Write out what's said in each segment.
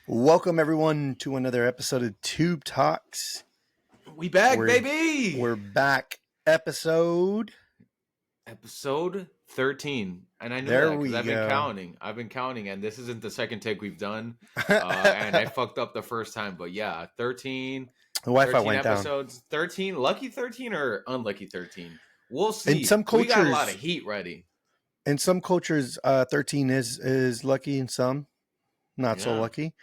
Welcome everyone to another episode of Tube Talks. We back, We're baby! we're back. Episode 13. And I knew There that because we I've been go. counting. And this isn't the second take we've done. And I fucked up the first time. But yeah, 13, The Wi-Fi 13 went down. episodes. 13, lucky 13 or unlucky 13? We'll In see. some We got a lot cultures, of heat ready. 13 is lucky, and some not so Yeah. lucky.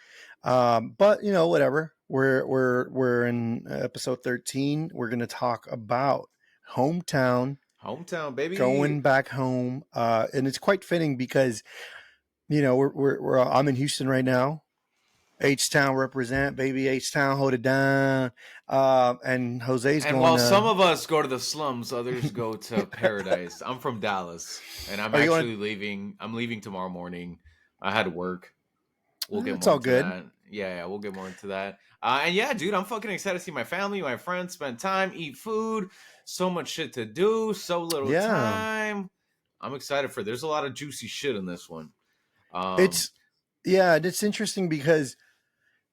But whatever. We're in episode 13. We're going to talk about hometown, Hometown, baby. going back home, and it's quite fitting because I'm in Houston right now. H-Town represent, baby. H-Town, hold it down. And Jose's And going while some to... of us go to the slums, others go to paradise. I'm from Dallas, and I'm Are you actually going leaving. I'm leaving tomorrow morning. I had to work. We'll to... get It's more all into good. that. Yeah, we'll get more into that. And yeah, dude, I'm fucking excited to see my family, my friends, spend time, eat food. So much shit to do, so little Yeah. time. I'm excited for. There's a lot of juicy shit in this one. It's interesting because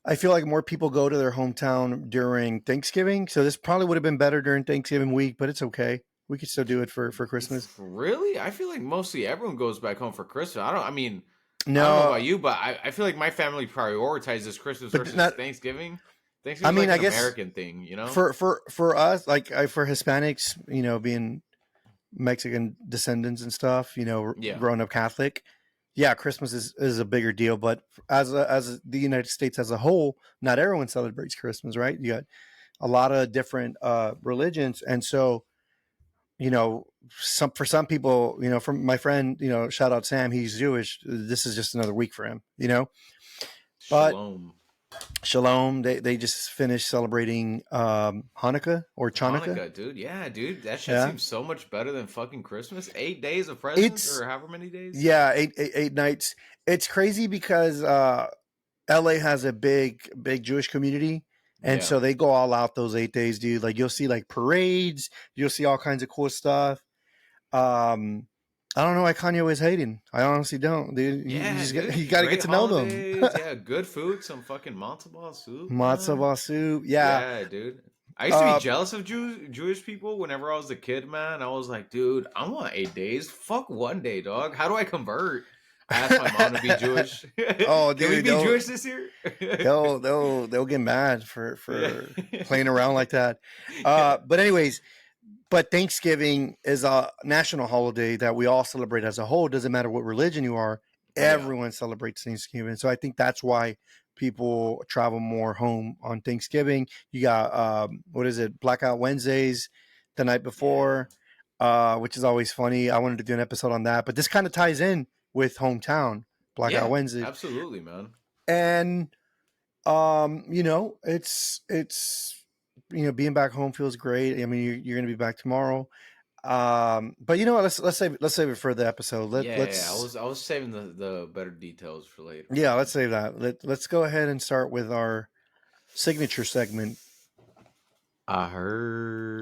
I feel like more people go to their hometown during Thanksgiving. So this probably would have been better during Thanksgiving week, but it's okay. We could still do it for Christmas. Really, I feel like mostly everyone goes back home for Christmas. I mean, I don't know No, about you, but I feel like my family prioritizes Christmas but versus not... Thanksgiving. I Thanksgiving's mean, like I an guess American thing, you know? for us, like for Hispanics, being Mexican descendants and stuff, Yeah. growing up Catholic, yeah, Christmas is a bigger deal. But as the United States as a whole, not everyone celebrates Christmas, right? You got a lot of different religions, and so for some people, from my friend, shout out Sam, he's Jewish. This is just another week for him, But Shalom. Shalom, they just finished celebrating Hanukkah or Chanukah. Hanukkah, dude. Yeah, dude. That shit Yeah, seems so much better than fucking Christmas. 8 days of presents it's or however many days. yeah, eight nights. It's crazy because LA has a big Jewish community, and Yeah. so they go all out those 8 days, dude. Like you'll see like parades, you'll see all kinds of cool stuff. Um, I don't know why Kanye was hating. I honestly don't, dude. Yeah, You dude. got to get Great to know them. holidays. Yeah, good food. Some fucking matzo ball soup, Matzo man. ball soup, yeah. Yeah, dude. I used to be Uh, jealous of Jewish people whenever I was a kid, man. I was like, dude, I want 8 days. Fuck one day, dog. How do I convert? I asked my mom to be Jewish. oh, Can we dude, be Jewish this year? they'll get mad for Yeah. playing around like that. But anyways, but Thanksgiving is a national holiday that we all celebrate as a whole. Doesn't matter what religion you are, Yeah. everyone celebrates Thanksgiving. So I think that's why people travel more home on Thanksgiving. You got what is it, Blackout Wednesdays the night Yeah. before, which is always funny. I wanted to do an episode on that, but this kind of ties in with hometown Blackout Yeah. Wednesdays, Absolutely, man. and it's being back home feels great. I mean, you're going to be back tomorrow. But you know what? Let's save it for the episode. Yeah. I Let's was saving the better details for later, Yeah, man. let's save that. Let's go ahead and start with our signature segment. I heard.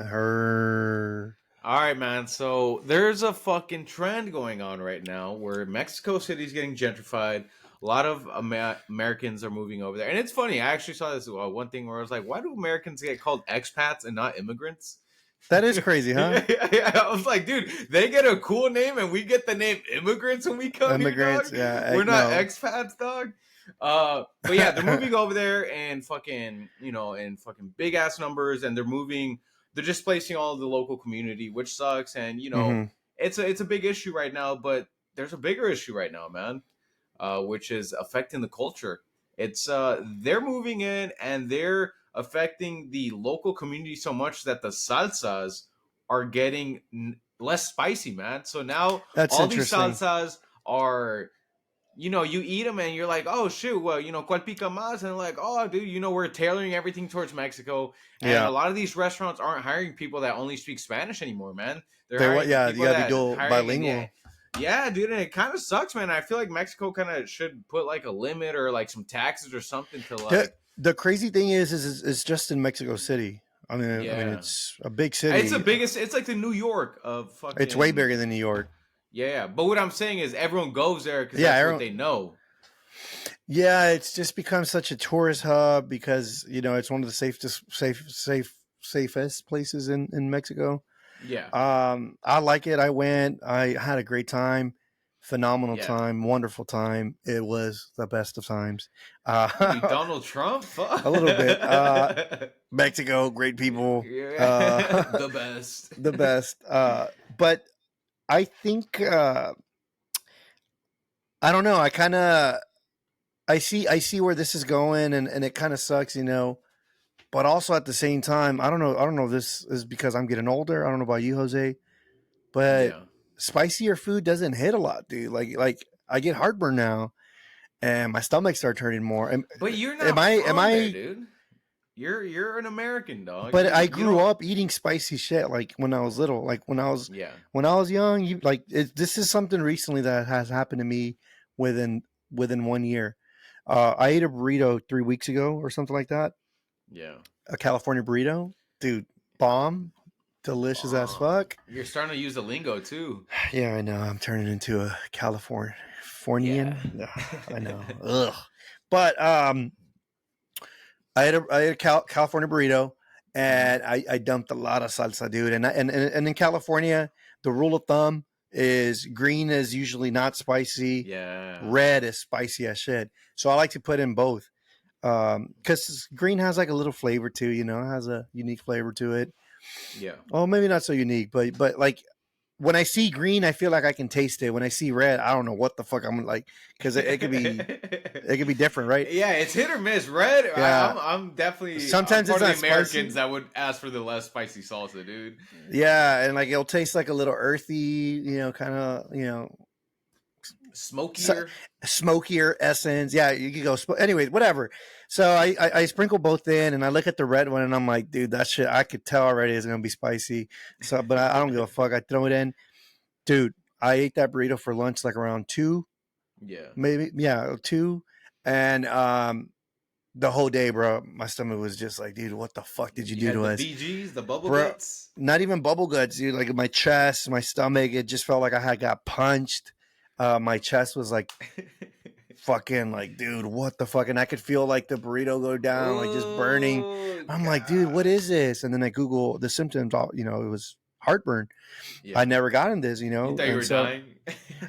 Her. All right, man. So there's a fucking trend going on right now where Mexico City is getting gentrified. A lot of Americans are moving over there, and it's funny. I actually saw this one thing where I was like, "Why do Americans get called expats and not immigrants?" That is crazy, huh? Yeah. I was like, dude, they get a cool name, and we get the name immigrants when we come here, Immigrants, dog. yeah. We're not No. expats, dog. But yeah, they're moving over there and fucking, in fucking big ass numbers, and they're moving. They're displacing all of the local community, which sucks. And Mm-hmm. it's a big issue right now. But there's a bigger issue right now, man, which is affecting the culture. It's they're moving in and they're affecting the local community so much that the salsas are getting less spicy, man. So now That's all these interesting. salsas are, you eat them and you're like, oh shoot, well, cual pica más, and like, oh dude, we're tailoring everything towards Mexico, and a Yeah. lot of these restaurants aren't hiring people that only speak Spanish anymore, man. They're They want. hiring Yeah, you people got to be that dual hiring, and bilingual. yeah, dude, and it kind of sucks, man. I feel like Mexico kind of should put like a limit or like some taxes or something to The like, the crazy thing is it's just in Mexico City. I mean, yeah. it's a big It's the city. biggest. It's like the New York of It's way fucking. bigger than New York. Yeah, but what I'm saying is everyone goes there because Yeah, that's what everyone, they know. Yeah, it's just become such a tourist hub because it's one of the safest places in Mexico. Yeah, I like it. I went. I had a great time, phenomenal yeah. time, wonderful time. It was the best of times. What are you, Uh, Donald Trump? Fuck. a little bit. Mexico, great people. Yeah. Uh, The best. the best. But I think I don't know. I see where this is going, and it kind of sucks. But also at the same time, I don't know. I don't know if this is because I'm getting older. I don't know about you, Jose, but Yeah. spicier food doesn't hit a lot, dude. Like I get heartburn now, and my stomach start turning more. But you're Am not I? Am from there, I? dude. You're an American dog. But I You grew don't. up eating spicy shit. Like when I was little. Like Yeah. when I was young. This is something recently that has happened to me within within 1 year. I ate a burrito 3 weeks ago or something like that. Yeah. A California burrito, dude, bomb, delicious as Bomb. fuck. You're starting to use the lingo too. Yeah, I know. I'm turning into a Yeah. Californian. I know. Ugh. But I had a California burrito, Hmm. and I dumped a lot of salsa, dude. And in California, the rule of thumb is green is usually not spicy, Yeah. red is spicy as shit. So I like to put in both. Because green has like a little flavor too, it has a unique flavor to it. Yeah. Well, maybe not so unique, but like when I see green, I feel like I can taste it. When I see red, I don't know what the fuck I'm like, because it could be different, right? Yeah, it's hit or miss. Red, Yeah, I'm definitely I'm sometimes it's part of the not Americans spicy. that would ask for the less spicy salsa, dude. Yeah, and like it'll taste like a little earthy, kind of, so, Smokier. smokier essence. Yeah, you could go. Anyways, whatever. So I sprinkle both in, and I look at the red one, and I'm like, dude, that shit, I could tell already is gonna be spicy. So, but I don't give a fuck. I throw it in, dude. I ate that burrito for lunch like around 2, Yeah. maybe, yeah, 2, and the whole day, bro, my stomach was just like, dude, what the fuck did you You do had to the us, BGs, the bubble bro? guts. Not even bubble guts, dude. Like my chest, my stomach, it just felt like I had got punched. My chest was like fucking like, dude, what the fuck? And I could feel like the burrito go down, like just burning. Oh I'm like, dude, what god. is this? And then I Google the symptoms. It was heartburn. I Yeah. never gotten this, You thought you and were so dying?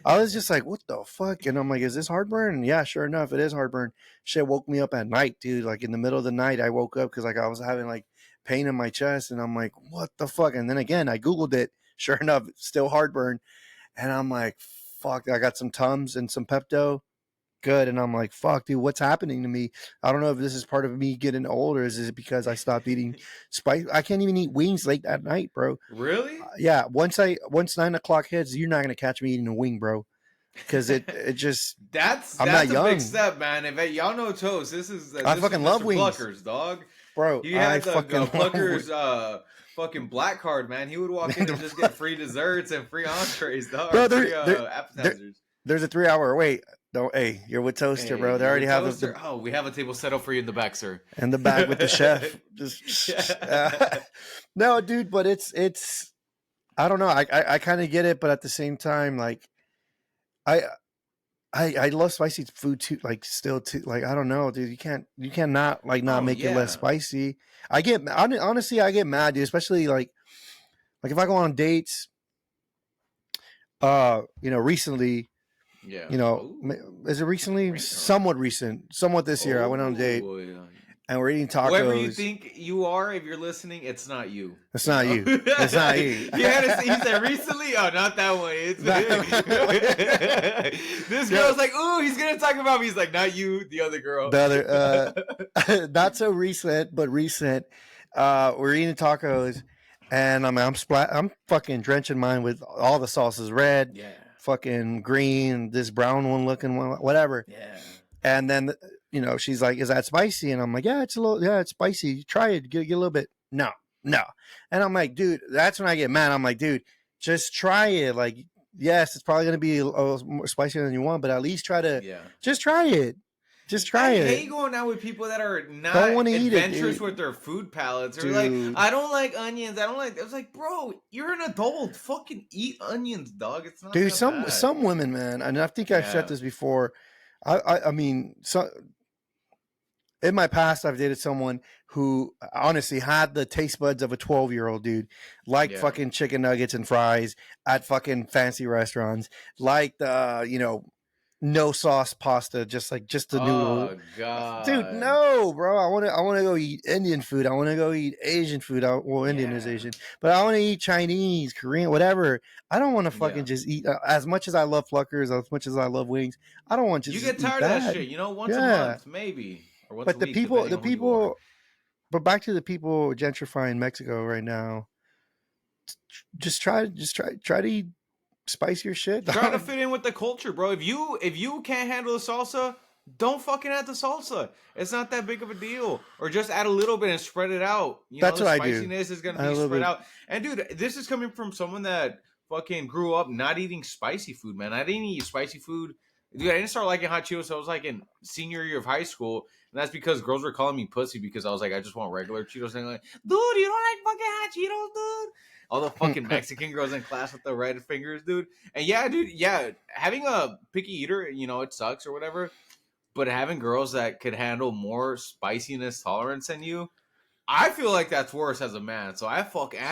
I was just like, what the fuck? And I'm like, is this heartburn? And yeah, sure enough, it is heartburn. Shit woke me up at night, dude. Like in the middle of the night, I woke up because like I was having like pain in my chest, and I'm like, what the fuck? And then again, I Googled it. Sure enough, still heartburn. And I'm like, fuck, I got some Tums and some Pepto. Good. And I'm like, fuck, dude, what's happening to me? I don't know if this is part of me getting older. Is it because I stopped eating spice? I can't even eat wings late at night, bro. Really? Yeah, once 9 o'clock hits, you're not gonna catch me eating a wing, bro. Because it just I'm not That's a big young. step, man. If y'all know Toast, I this was fucking love Mr. wings, Pluckers, dog. bro. He I had the fucking love Pluckers wings. fucking black card, man. He would walk in and just get free desserts and free entrees, dog, or Bro, free there, appetizers. there's a 3 hour wait. Don't, hey, you're with Toaster, Hey, bro. They you're already with have Toaster. the Oh, we have a table set up for you in the back, sir. in the back with the chef. Just Yeah. no, dude, but it's I don't know. I kind of get it, but at the same time, like I I love spicy food too. Like still too. Like I don't know, dude. You can't not like not Oh make it less yeah, spicy. Honestly, I get mad, dude. Especially like if I go on dates. Recently, yeah. you know, Ooh, is it recently? rain on. Somewhat recent. Somewhat this year. I went on a date Oh, yeah. and we're eating Whoever you tacos. think you are, if you're listening, it's not you. It's You not know. you. It's not you. He had to say, he said recently. Oh, not that one. It's this Yo, girl's like, ooh, he's gonna talk about me. He's like, not you, the other girl. the other, not so recent, but recent. We're eating tacos, and I'm fucking drenching mine with all the sauces, red, Yeah, fucking green, this brown one looking one, whatever. yeah. And then she's like, "Is that spicy?" And I'm like, "Yeah, it's spicy. Try it, get a little bit." No, no. And I'm like, dude, that's when I get mad. I'm like, dude, just try it. Like, yes, it's probably gonna be a little more spicier than you want, but at least try to Yeah. just try it. Just try I it. hate going out with people that are Don't not want to eat it, adventurous dude. with their food palates. Or like, Dude, I don't like onions. I don't like. I was like, bro, you're an adult. Fucking eat onions, dog. It's not dude, that some bad. some women, man, and I think I've said Yeah. this before. I mean, so in my past, I've dated someone who honestly had the taste buds of a 12-year-old dude, liked Yeah. fucking chicken nuggets and fries at fucking fancy restaurants, liked, no sauce pasta, just the noodle. Oh Dude, God. no, bro. I want to go eat Indian food. I want to go eat Asian food. Well, Indian is Yeah. Asian, but I want to eat Chinese, Korean, whatever. I don't want to fucking Yeah. just eat as much as I love Fluckers, as much as I love wings. I don't want to You just get eat tired of that that. shit, once a Yeah, month, maybe. Or once a but the week, people, depending the on who you are. people, but back to the people gentrifying Mexico right now. Try to eat spicier shit, Try to dog. fit in with the culture, bro. If you can't handle the salsa, don't fucking add the salsa. It's not that big of a deal. Or just add a little bit and spread it out. That's The what I do. spiciness is gonna A be little spread bit. out. And dude, this is coming from someone that fucking grew up not eating spicy food, man. I didn't eat spicy food. Dude, I didn't start liking hot Cheetos. So I was like in senior year of high school, and that's because girls were calling me pussy because I was like, I just want regular Cheetos. And they're like, dude, you don't like fucking hot Cheetos, dude. All the fucking Mexican girls in class with the red fingers, dude. And yeah, dude, yeah, having a picky eater, it sucks or whatever. But having girls that could handle more spiciness tolerance than you, I feel like that's worse as a man. So I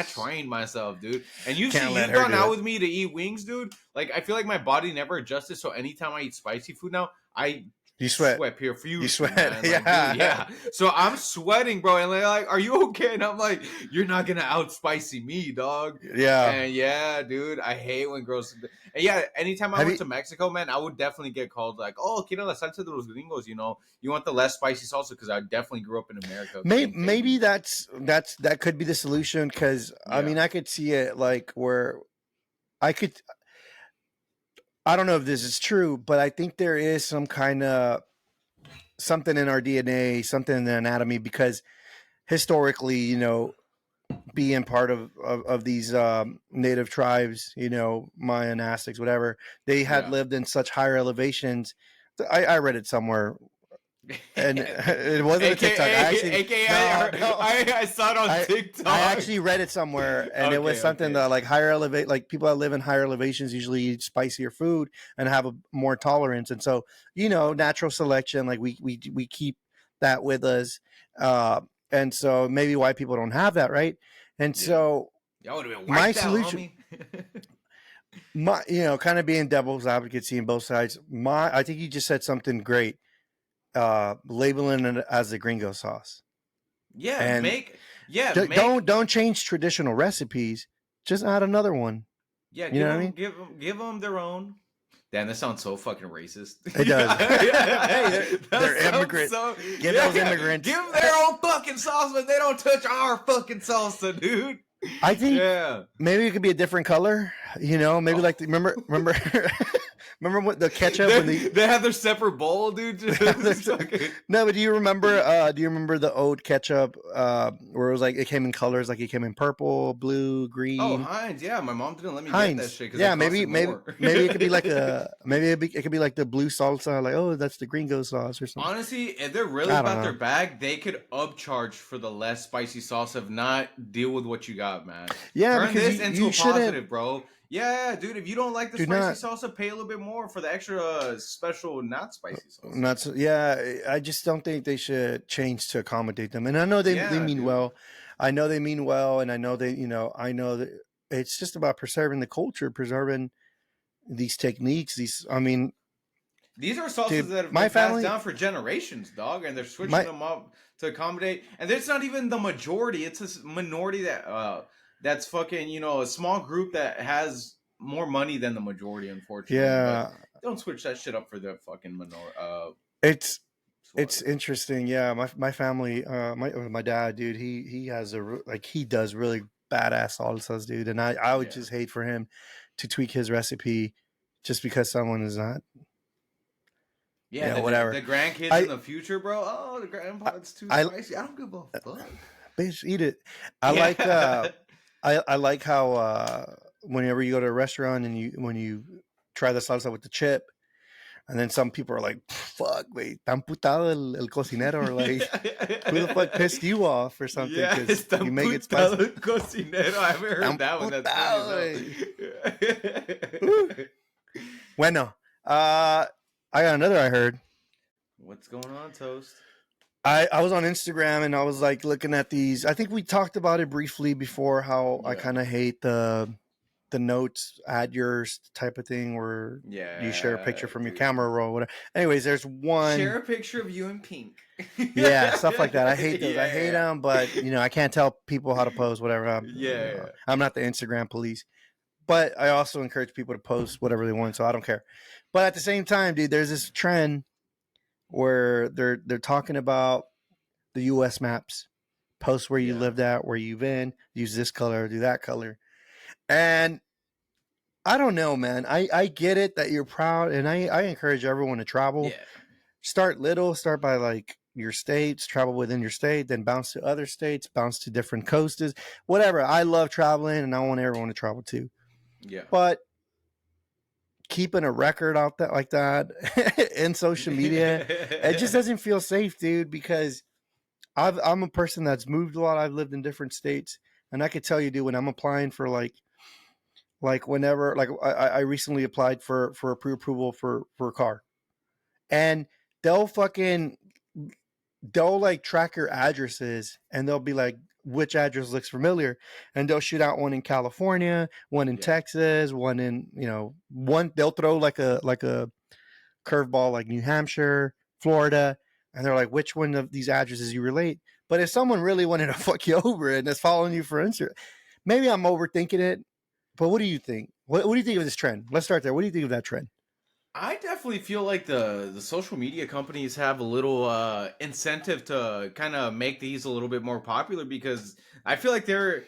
trained myself, dude. And Can't let you've her gone do out it. with me to eat wings, dude. Like I feel like my body never adjusted. So anytime I eat spicy food now, I You sweat. sweat You profusely, sweat. man. Like, dude, Yeah. yeah. So I'm sweating, bro. And they're like, "Are you okay?" And I'm like, "You're not gonna out spicy me, dog." Yeah. And yeah, dude, I hate when girls. And yeah, anytime I Have went you? to Mexico, man, I would definitely get called like, "Oh, quiero la salsa de los gringos." You want the less spicy salsa because I definitely grew up in America being Maybe Canadian. that could be the solution because I Yeah, mean I could see it like where I could. I don't know if this is true, but I think there is some kind of something in our DNA, something in the anatomy because historically, being part of these native tribes, Mayan, Aztecs, whatever, they had yeah. lived in such higher elevations. I read it somewhere, and it wasn't a TikTok. I AKA, actually AKA, no. I saw it on I TikTok. actually read it somewhere, and it was Okay, something okay. that like higher elevate, like people that live in higher elevations usually eat spicier food and have a more tolerance, and so natural selection, like we keep that with us, and so maybe why people don't have that, right? And Yeah. so Y'all would have been my wiped out, solution, homie. kind of being devil's advocate, seeing both sides. I think you just said something great, labeling it as the gringo sauce, yeah, and make don't change traditional recipes. Just add another one. yeah, You know what I mean? give them their own. Damn, that sounds so fucking racist. It does. Yeah, Hey, that they're sounds immigrant. so. Give Yeah, those immigrants. give them their own fucking sauce, but they don't touch our fucking salsa, dude. I think Yeah. maybe it could be a different color. Maybe Oh. like remember remember what the ketchup when They have their separate bowl, dude. Just fucking- no, but do you remember the old ketchup where it was like it came in colors, like it came in purple, blue, Oh, green? Heinz. Yeah, my mom didn't let me get that Heinz. shit because Yeah, it maybe costed more. maybe it could be like it could be like the blue salsa, like, oh, that's the gringo sauce or something. Honestly, if they're really I don't about their know. bag, they could upcharge for the less spicy sauce if not deal with what you got, man. Yeah, Turn because this into you a shouldn't positive, bro. Yeah, dude, if you don't like the do spicy not salsa, pay a little bit more for the extra special not spicy salsa. not so, yeah, I just don't think they should change to accommodate them. And I know they Yeah, mean dude. well. I know they mean well, and I know I know that it's just about preserving the culture, preserving these techniques. I mean, These are sauces dude, that have my been passed family, down for generations, dog, and they're switching my them up to accommodate. And it's not even the majority; it's a minority that's fucking a small group that has more money than the majority, unfortunately. But yeah, don't switch that shit up for the fucking it's it's whatever. interesting. Yeah, my family, my dad, dude, he has like he does really badass salsas, dude, and I would Yeah, just hate for him to tweak his recipe just because someone is not, yeah. whatever. The grandkids in I the future, bro. Oh, the grandpa, it's too I spicy. I don't give a fuck. bitch, eat it. I like Yeah. I like how whenever you go to a restaurant and when you try the salsa with the chip, and then some people are like, "Fuck, wait, tan putado el cocinero," or like, "Who the fuck pissed you off?" or something Yeah, because está you make it spicy. putado el cocinero. I haven't heard Tan that one. That's funny as putado, hell. güey. Woo. Bueno, I got another. I heard. What's going on, Toast? I was on Instagram and I was like looking at these. I think we talked about it briefly before. How I Yeah. kind of hate the notes add yours type of thing where you share a picture Yeah, from your dude. camera roll, whatever. Anyways, there's Share one. a picture of you in pink. Yeah, stuff like that. I hate those. I hate Yeah. them, but I can't tell people how to pose, whatever. Yeah. I'm not the Instagram police, but I also encourage people to post whatever they want, so I don't care. But at the same time, dude, there's this trend where they're talking about the U.S. maps, post where you Yeah. lived at, where you've been, use this color, do that color, and I don't know, man. I get it that you're proud, and I encourage everyone to travel. Yeah. Start little, start by like your states, travel within your state, then bounce to other states, bounce to different coasts, whatever. I love traveling, and I want everyone to travel too. Yeah. But keeping a record out that like that in social media, it just doesn't feel safe, dude. Because I'm a person that's moved a lot. I've lived in different states, and I could tell you, dude, when I'm applying for like whenever like I recently applied for a pre-approval for a car, and they'll fucking they'll like track your addresses, and they'll be like, which address looks familiar, and they'll shoot out one in California, one in Yeah. Texas, one in one. They'll throw like a curveball like New Hampshire, Florida, and they're like, which one of these addresses you relate. But if someone really wanted to fuck you over and is following you for Instagram, maybe I'm overthinking it. But what do you think? What do you think of this trend? Let's start there. What do you think of that trend? I definitely feel like the social media companies have a little incentive to kind of make these a little bit more popular, because I feel like they're,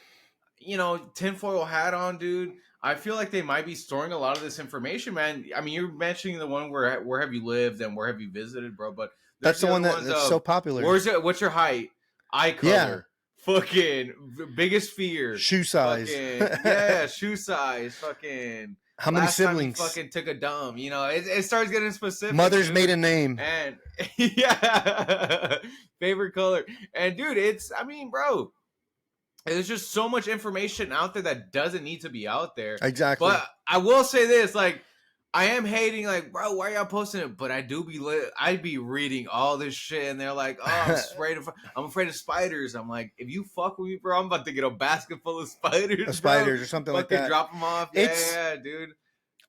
tinfoil hat on, dude. I feel like they might be storing a lot of this information, man. I mean, you're mentioning the one where have you lived and where have you visited, bro? But there's That's the the one other ones that's of so popular. where's it? What's your height? Eye Yeah, color. Fucking biggest fear. shoe size. Fucking yeah, shoe size. Fucking How many last time you siblings? fucking took a dumb. It starts getting specific. Mother's Dude. maiden name. And yeah, favorite color. And dude, I mean, bro, there's just so much information out there that doesn't need to be out there. Exactly. But I will say this, like, I am hating, like, bro, why are y'all posting it? But I do be I'd be reading all this shit, and they're like, oh, I'm afraid of spiders. I'm like, if you fuck with me, bro, I'm about to get a basket full of spiders, Spiders bro. or something Fucking like that. drop them off. Yeah, dude.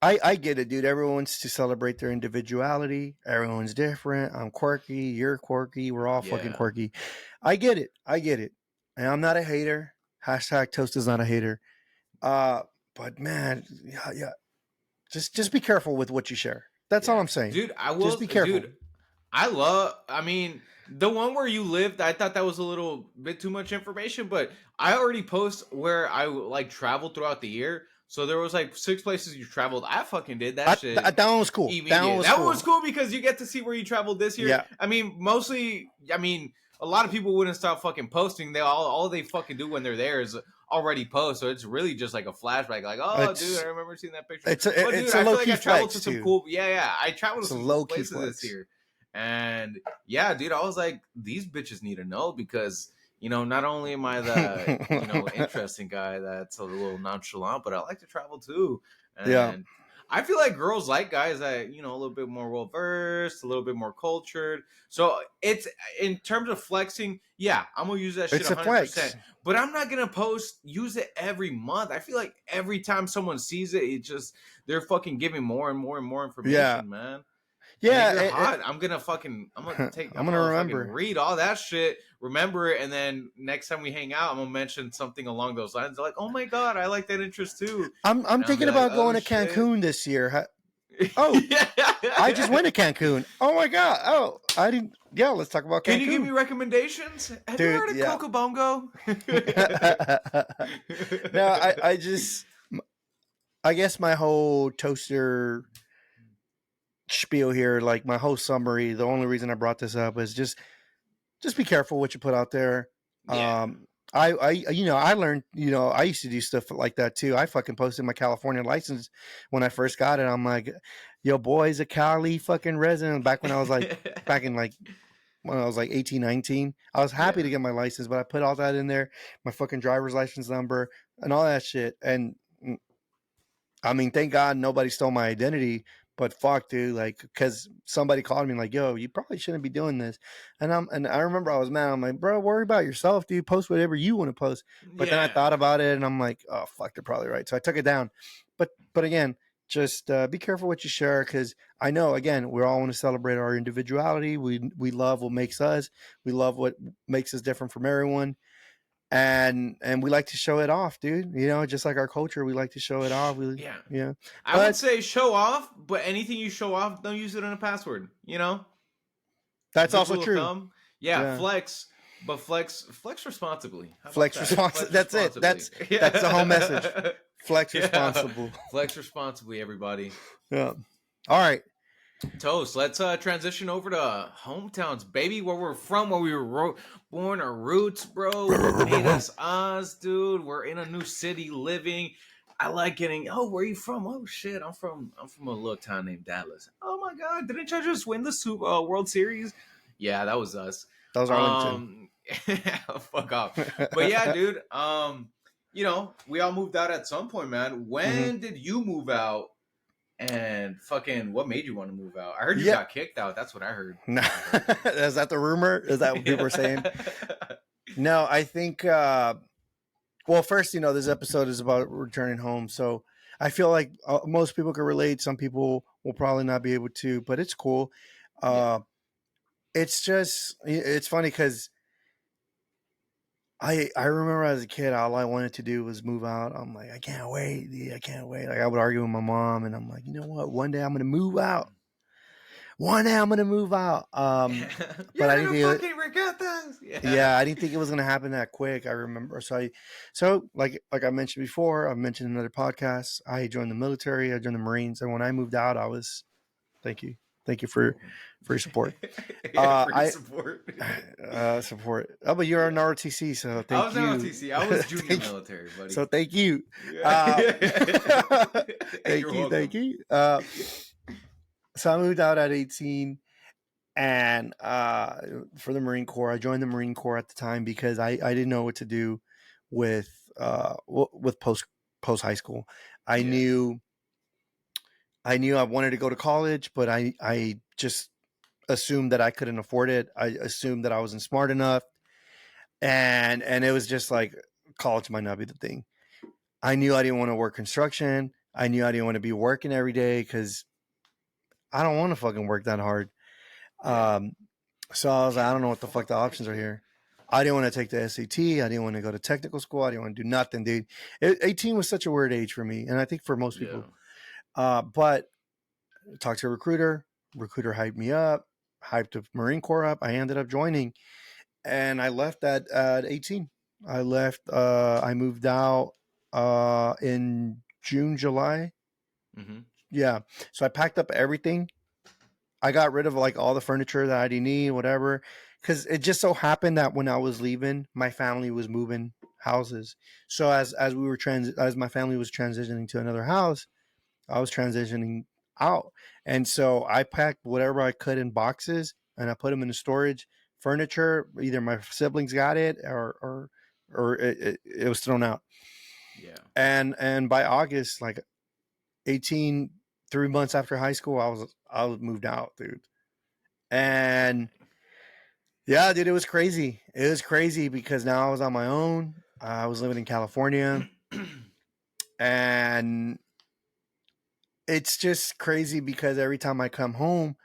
I get it, dude. Everyone wants to celebrate their individuality. Everyone's different. I'm quirky. You're quirky. We're all fucking Yeah. quirky. I get it. And I'm not a hater. Hashtag Toast is not a hater. But man, yeah. Just be careful with what you share. That's all I'm saying. Dude, I will. Just be careful. Dude, I mean, the one where you lived, I thought that was a little bit too much information, but I already post where I like traveled throughout the year. So there was like 6 places you traveled. I fucking did that shit. That one was cool. That one was cool because you get to see where you traveled this year. Yeah. I mean, a lot of people wouldn't stop fucking posting. They all they fucking do when they're there is already post. So it's really just like a flashback. Like, oh, dude, I remember seeing that picture. It's a I low feel key like I traveled to flex, some too. cool. Yeah. I traveled to some low cool key places flex this year, and yeah, dude, I was like, these bitches need to know because. Not only am I the interesting guy that's a little nonchalant, but I like to travel too. And Yeah. I feel like girls like guys that, a little bit more well versed, a little bit more cultured. So it's in terms of flexing, yeah, I'm gonna use that shit It's a 100%. flex. But I'm not gonna use it every month. I feel like every time someone sees it, they're fucking giving more and more and more information, man. Yeah, and if you're hot, I'm gonna remember. Read all that shit, remember it, and then next time we hang out, I'm gonna mention something along those lines. They're like, oh my god, I like that interest too. I'm thinking about going to Cancun this year. Oh, yeah. I just went to Cancun. Oh my god. Oh, I didn't. Yeah, let's talk about Cancun. Can you give me recommendations? Have you heard of Coco Bongo? No, I guess my whole toaster spiel here, like my whole summary, the only reason I brought this up is just be careful what you put out there. Yeah. I learned, I used to do stuff like that too. I fucking posted my California license when I first got it. I'm like, yo, boy's a Cali fucking resident. Back when I was like, when I was like 18, 19, I was happy to get my license, but I put all that in there, my fucking driver's license number and all that shit. And I mean, thank God nobody stole my identity, but fuck, dude, like, because somebody called me like, yo, you probably shouldn't be doing this. And I remember I was mad. I'm like, bro, worry about yourself, dude. Post whatever you want to post. But then I Yeah. thought about it and I'm like, oh fuck, they're probably right. So I took it down. But again, just be careful what you share, because I know, again, we all want to celebrate our individuality. We love what makes us. We love what makes us different from everyone, and we like to show it off, dude. You know, just like our culture, we like to show it off. We Yeah. yeah, I would but say show off, but anything you show off, don't use it in a password. You know, that's good also rule of true. thumb. Yeah, Yeah, flex, but flex responsibly. How about flex that? response. Flex That's it. responsibly. That's the whole message. Yeah, Flex yeah. responsible. Flex responsibly, everybody. Yeah. All right. Toast. Let's transition over to hometowns, baby. Where we're from, where we were born, our roots, bro. What made us us, dude? We're in a new city, living. I like getting. Oh, where are you from? Oh shit, I'm from a little town named Dallas. Oh my god, didn't you just win the World Series? Yeah, that was us. That was Arlington. Fuck off. But yeah, dude. We all moved out at some point, man. Hmm. When did you move out? And fucking, what made you want to move out? I heard you Yeah. got kicked out. That's what I heard. Is that the rumor? Is that what people are saying? No, I think. Well, first, this episode is about returning home, so I feel like most people can relate. Some people will probably not be able to, but it's cool. Yeah. Uh, it's funny because I remember as a kid, all I wanted to do was move out. I'm like, I can't wait, dude, I can't wait. Like I would argue with my mom, and I'm like, you know what? One day I'm gonna move out. One day I'm gonna move out. But You're I didn't gonna think fucking regret this. yeah, I didn't think it was gonna happen that quick. I remember, so like I mentioned before, I've mentioned in other podcasts, I joined the military, I joined the Marines, and when I moved out, I was thank you for your support. Yeah, for your I support. support. Oh, but you're an ROTC, so I thank was in you. ROTC. I was junior Thank- military, buddy. so thank you. Yeah. Thank You're you, welcome. thank you. So I moved out at 18. And for the Marine Corps, I joined the Marine Corps at the time because I didn't know what to do with with post high school. I Yeah. knew I wanted to go to college, but I just assumed that I couldn't afford it. I assumed that I wasn't smart enough, and it was just like college might not be the thing. I knew I didn't want to work construction. I knew I didn't want to be working every day because I don't want to fucking work that hard. Yeah. So I was like, I don't know what the fuck the options are here. I didn't want to take the SAT. I didn't want to go to technical school. I didn't want to do nothing, dude. 18 was such a weird age for me, and I think for most Yeah. people. But talked to a recruiter. Recruiter hyped me up, hyped the Marine Corps up. I ended up joining, and I left at 18. I left. I moved out in June, July. Mm-hmm. Yeah. So I packed up everything. I got rid of like all the furniture that I didn't need, whatever, because it just so happened that when I was leaving, my family was moving houses. So as my family was transitioning to another house, I was transitioning out, and so I packed whatever I could in boxes and I put them in the storage. Furniture, either my siblings got it or it was thrown out. Yeah. And by August, like 18, 3 months after high school, I was moved out, dude. And yeah, dude, it was crazy. It was crazy because now I was on my own. I was living in California, and it's just crazy because every time I come home,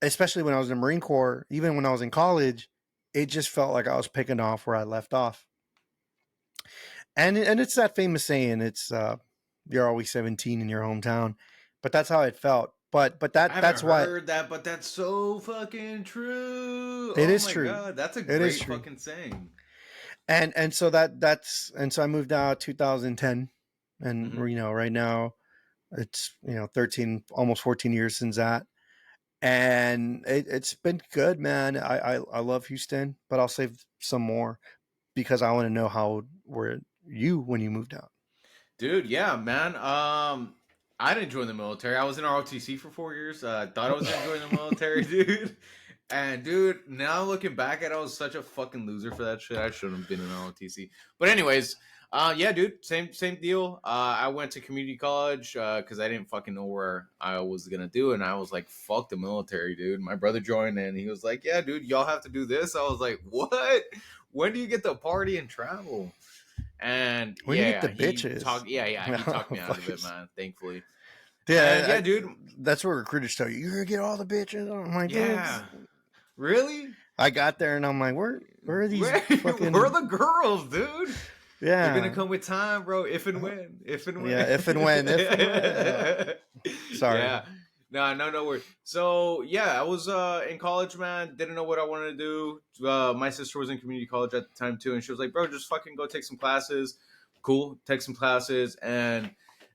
especially when I was in the Marine Corps, even when I was in college, it just felt like I was picking off where I left off. And it's that famous saying, it's you're always 17 in your hometown, but that's how it felt. But I that's haven't why heard that, but that's so fucking true. it Oh is my true. god, that's a It is great true. fucking saying. And so so I moved out 2010, and Mm-hmm. right now it's 13, almost 14 years since that, and it's been good, man. I love Houston, but I'll save some more because I want to know how were you when you moved out. Dude, yeah, man. I didn't join the military. I was in ROTC for 4 years. I thought I was gonna join the military, dude. And dude, now looking back at it, I was such a fucking loser for that shit. I shouldn't have been in ROTC. But anyways, Yeah, dude, same deal. I went to community college because I didn't fucking know where I was gonna do, and I was like, "Fuck the military, dude." My brother joined, and he was like, "Yeah, dude, y'all have to do this." I was like, "What? When do you get to party and travel?" And When you get yeah, the he bitches. talked. Yeah, he talked me out of it, Fuckers. man. Thankfully, and Yeah, yeah, dude, that's what recruiters tell you. You're gonna get all the bitches. I'm like, dude. yeah, really. I got there and I'm like, where are these Where are fucking the girls, dude? They're gonna yeah. come with time, bro. If and when. If and Yeah, when. if and when. Sorry. Yeah. No worries. So yeah, I was in college, man. Didn't know what I wanted to do. My sister was in community college at the time too, and she was like, "Bro, just fucking go take some classes." Cool, take some classes. And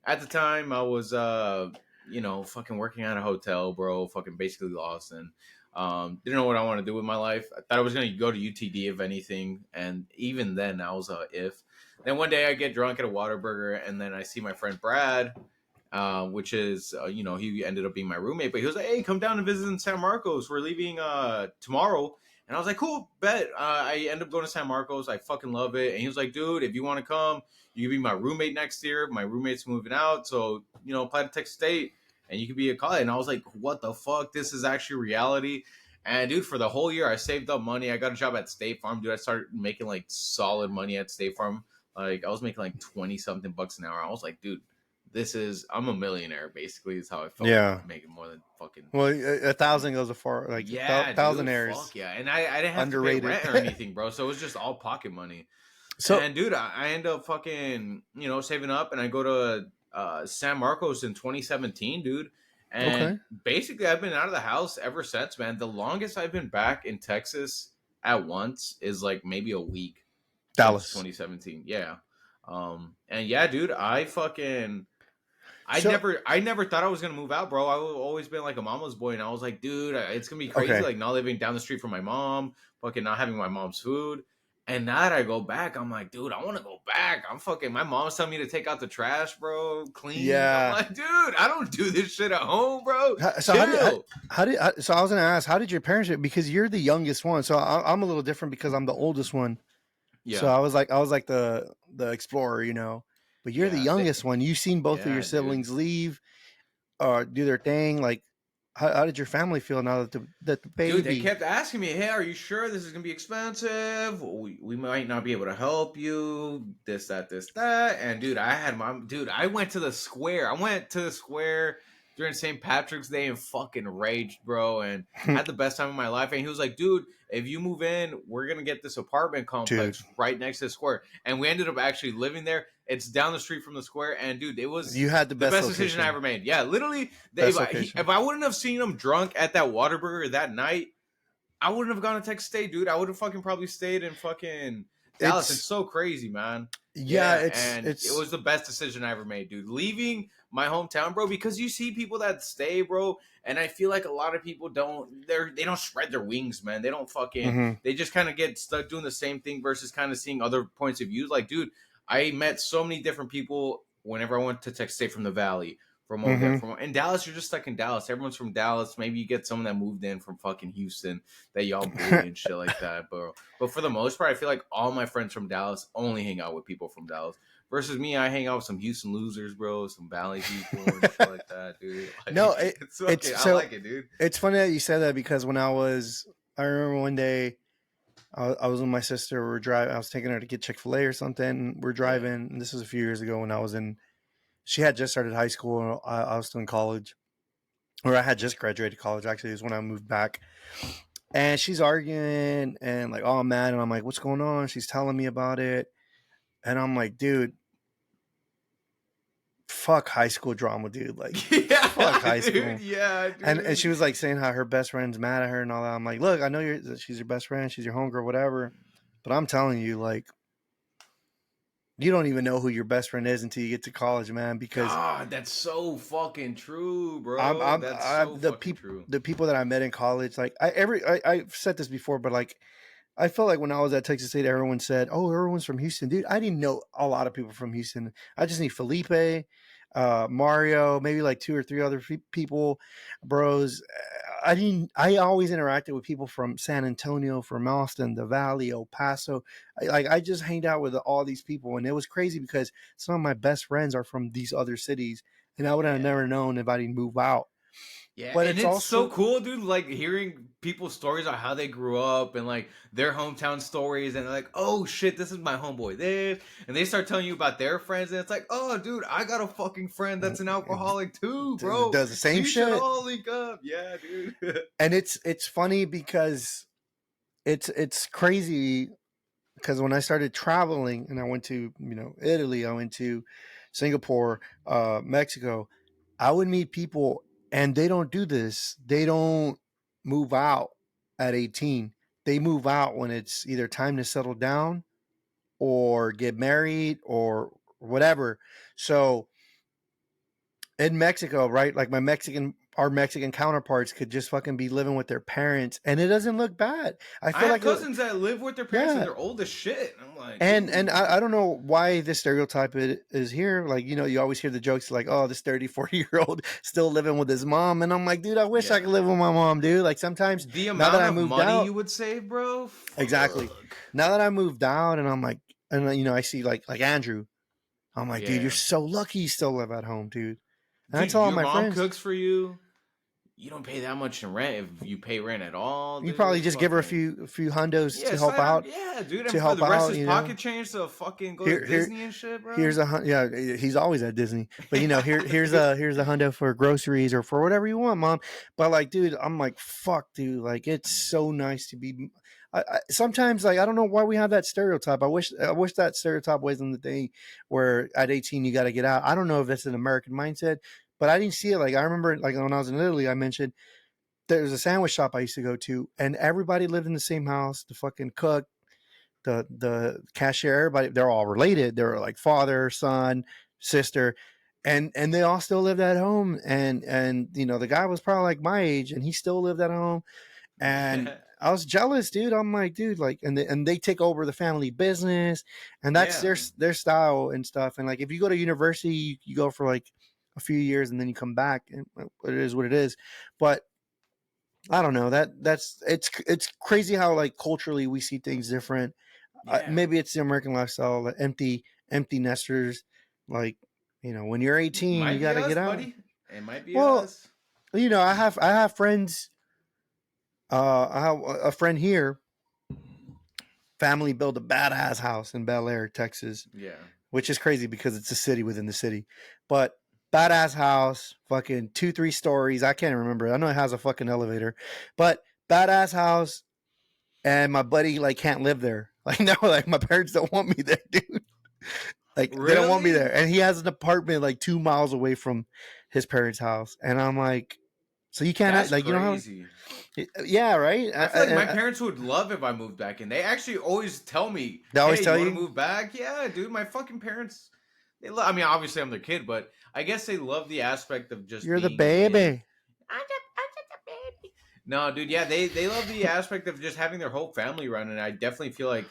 at the time, I was fucking working at a hotel, bro. Fucking basically lost, and didn't know what I want to do with my life. I thought I was gonna go to UTD if anything, and even then, I was if. Then one day I get drunk at a Whataburger, and then I see my friend Brad, which is he ended up being my roommate, but he was like, "Hey, come down and visit in San Marcos. We're leaving tomorrow." And I was like, "Cool, bet." I end up going to San Marcos. I fucking love it. And he was like, "Dude, if you want to come, you can be my roommate next year. My roommate's moving out, so apply to Texas State, and you could be a college." And I was like, "What the fuck? This is actually reality." And dude, for the whole year, I saved up money. I got a job at State Farm, dude. I started making like solid money at State Farm. Like I was making like 20 something bucks an hour. I was like, dude, I'm a millionaire. Basically, is how I felt Yeah. making more than fucking. Well, a thousand goes a far like Yeah, dude. thousandaires Fuck yeah, and I didn't have to pay underrated. rent or anything, bro. So it was just all pocket money. So And dude, I end up fucking saving up, and I go to San Marcos in 2017, dude. And okay, basically, I've been out of the house ever since, man. The longest I've been back in Texas at once is like maybe a week since Dallas. 2017. Yeah. And yeah, dude, So I never thought I was gonna move out, bro. I've always been like a mama's boy, and I was like, dude, it's gonna be crazy, okay, like not living down the street from my mom, fucking not having my mom's food. And now that I go back, I'm like, dude, I want to go back. I'm fucking. My mom's telling me to take out the trash, bro, clean. I'm yeah. like, dude, I don't do this shit at home, bro. So Chill. so I was gonna ask, how did your parents do? Because you're the youngest one, so I'm a little different because I'm the oldest one. So Yeah, I was like the explorer, but you're the yeah, youngest one. You've seen both of your yeah, dude. siblings leave or do their thing. Like, how did your family feel now that the Dude, they baby? kept asking me, "Hey, are you sure this is gonna be expensive? We might not be able to help you. This, that." And dude, I went to the square. I went to the square during St. Patrick's Day and fucking raged, bro, and had the best time of my life. And he was like, "Dude, if you move in, we're gonna get this apartment Dude, complex right next to the square." And we ended up actually living there. It's down the street from the square, and dude, it was you had the the best best decision I location. ever made. Yeah, literally, Best location. if I wouldn't have seen him drunk at that Waterburger that night, I wouldn't have gone to Texas State, dude. I would have fucking probably stayed in fucking Dallas. It's It's so crazy, man. yeah, Yeah, and it it's was the best decision I ever made, dude. Leaving my hometown, bro, because you see people that stay, bro, and I feel like a lot of people they don't spread their wings, man. They don't fucking mhm, they just kind of get stuck doing the same thing versus kind of seeing other points of view. Like, dude, I met so many different people whenever I went to Texas State from the Valley, from over there. mhm. From in Dallas, you're just stuck in Dallas. Everyone's from Dallas. Maybe you get someone that moved in from fucking Houston that y'all bully and shit like that, bro. But for the most part, I feel like all my friends from Dallas only hang out with people from Dallas. Versus me, I hang out with some Houston losers, bro, some Valley people and shit like that, dude. No, Like it's okay. it's I so like it, dude. it's funny that you said that because I remember one day I was with my sister. We were driving. I was taking her to get Chick-fil-A or something. We're Yeah. driving. And this was a few years ago when I was in. She had just started high school. And I was still in college, or I had just graduated college. Actually, is when I moved back. And she's arguing and like, oh, I'm mad. And I'm like, what's going on? She's telling me about it, and I'm like, dude, fuck high school drama, dude. Like, fuck Yeah, high dude. school. Yeah, And dude. she was like saying how her best friend's mad at her and all that. I'm like, look, I know she's your best friend, she's your homegirl, whatever. But I'm telling you, like, you don't even know who your best friend is until you get to college, man. Because God, that's so fucking true, bro. That's so fucking true. the people that I met in college, like I've said this before, but like I felt like when I was at Texas State, everyone said, "Oh, everyone's from Houston, dude." I didn't know a lot of people from Houston. I just need Felipe, Mario, maybe like two or three other people, bros. I didn't. I always interacted with people from San Antonio, from Austin, the Valley, El Paso. I just hanged out with all these people, and it was crazy because some of my best friends are from these other cities, and I would have Yeah. never known if I didn't move out. Yeah, But and it's it's so also cool, dude. Like hearing people's stories on how they grew up and like their hometown stories, and they're like, "Oh shit, this is my homeboy." This, and they start telling you about their friends, and it's like, "Oh, dude, I got a fucking friend that's an alcoholic too, bro. does the same We should shit, all link up." Yeah, dude. and it's funny because it's crazy because when I started traveling and I went to Italy, I went to Singapore, Mexico, I would meet people and they don't do this. They don't move out at 18. They move out when it's either time to settle down or get married or whatever. So in Mexico, right? Like our Mexican counterparts could just fucking be living with their parents and it doesn't look bad. I I feel have like cousins that live with their parents and yeah. they're old as shit. And I'm like, And dude, I don't know why this stereotype is here. Like, you always hear the jokes like, oh, this 30, 40-year old still living with his mom. And I'm like, dude, I wish I yeah. could live with my mom, dude. Like sometimes The now that amount I of moved money you out, would save, bro. exactly. Fuck. Now that I moved out and I'm like, and I see like Andrew, I'm like, dude, you're Yeah, so lucky you still live at home, dude. And I dude, tell all your my mom friends, cooks for you. You don't pay that much in rent if you pay rent at all, you probably dude. just give her Fucking a few hundos yeah, slide on. Yeah, dude, and for the to help rest out, of his pocket change to fucking go to Here, here, Disney and shit, here's bro. yeah. He's always at Disney, but Dude. here's a hundo for groceries or for whatever you want, mom. But like, dude, I'm like, fuck, dude. Like, it's so nice to be. Sometimes, like, I don't know why we have that stereotype. I wish that stereotype wasn't the thing where at 18 you got to get out. I don't know if that's an American mindset, but I didn't see it. Like, I remember, like when I was in Italy, I mentioned there was a sandwich shop I used to go to, and everybody lived in the same house. The fucking cook, the cashier, everybody, they're all related. They're like father, son, sister, and they all still lived at home. And the guy was probably like my age, and he still lived at home. And Yeah, I was jealous, dude. I'm like, dude, like, and they take over the family business, and that's yeah, their style and stuff. And like, if you go to university, you go for like a few years, and then you come back, and it is what it is. But I don't know that's it's crazy how like culturally we see things different. yeah. Maybe it's the American lifestyle, the empty nesters. Like, when you're 18, you Might be got to us, get out. buddy. It might be Well, us. I have friends. I have a friend here. Family built a badass house in Bel Air, Texas, Yeah, which is crazy because it's a city within the city. But badass house, fucking 2, 3 stories. I can't remember. I know it has a fucking elevator, but badass house. And my buddy like can't live there. Like no, like my parents don't want me there, dude. Like they don't want me really? there. And he has an apartment like 2 miles away from his parents' house. And I'm like, so you can't That's like you don't have crazy. yeah, right? I feel like my parents would love if I moved back in. They actually always tell me, They always "Hey, you tell want to you move back?" Yeah, dude. My fucking parents. They love. I mean, obviously, I'm their kid, but I guess they love the aspect of just you're the being in. baby. I'm just a baby. No, dude. Yeah, they love the aspect of just having their whole family around, and I definitely feel like.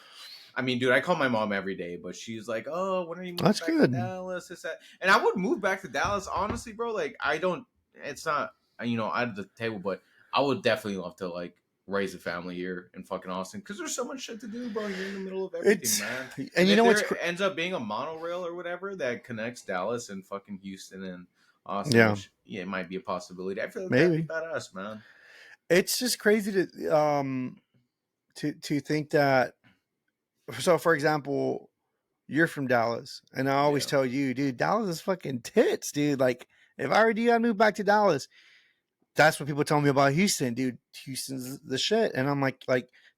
I mean, dude, I call my mom every day, but she's like, "Oh, when are you moving That's back to good. Dallas?" This that, and I would move back to Dallas, honestly, bro. Like, I don't. It's not, out of the table, but I would definitely love to like raise a family here in fucking Austin because there's so much shit to do, bro. You're in the middle of everything, It's man. and And you if know what's there ends up being a monorail or whatever that connects Dallas and fucking Houston and Austin, yeah, which yeah, it might be a possibility. I feel like that'd be maybe. badass, man. It's just crazy to think that so for example, you're from Dallas, and I always Yeah, tell you, dude, Dallas is fucking tits, dude. Like, if I were you, I'd move back to Dallas. That's what people tell me about Houston, dude. Houston's the shit, and I'm like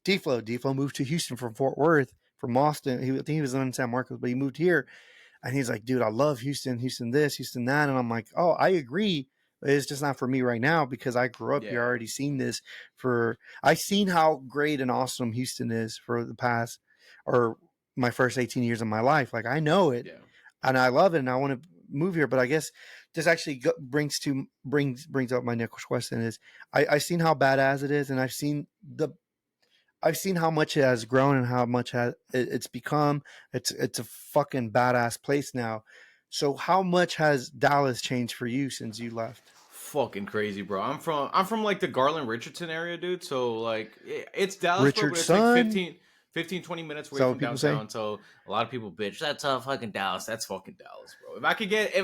Deflo moved to Houston from Fort Worth, from Austin. I think he was in San Marcos, but he moved here, and he's like, dude, I love Houston, Houston this, Houston that, and I'm like, oh, I agree. It's just not for me right now because I grew up here. I yeah, already seen this I seen how great and awesome Houston is for the past or my first 18 years of my life. Like I know it yeah. and I love it and I want to move here. But I guess this actually brings up my next question is I seen how badass it is and I've seen how much it has grown and how much it's become. It's a fucking badass place now. So how much has Dallas changed for you since you left? fucking crazy, bro. I'm from like the Garland Richardson area, dude. So like it's Dallas, bro, but it's like Richardson. 20 minutes Is away that from what people say? downtown. So a lot of people bitch. That's fucking Dallas. That's fucking Dallas, bro. If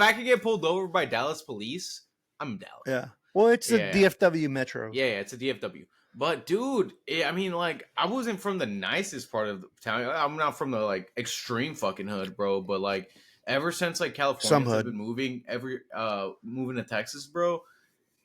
I could get pulled over by Dallas police, I'm in Dallas, Yeah. bro. Well, it's the Yeah, DFW Metro. yeah, it's a DFW. But dude, I mean, like, I wasn't from the nicest part of the town. I'm not from the like extreme fucking hood, bro. But like, ever since like Some Californians have hood. been moving to Texas, bro,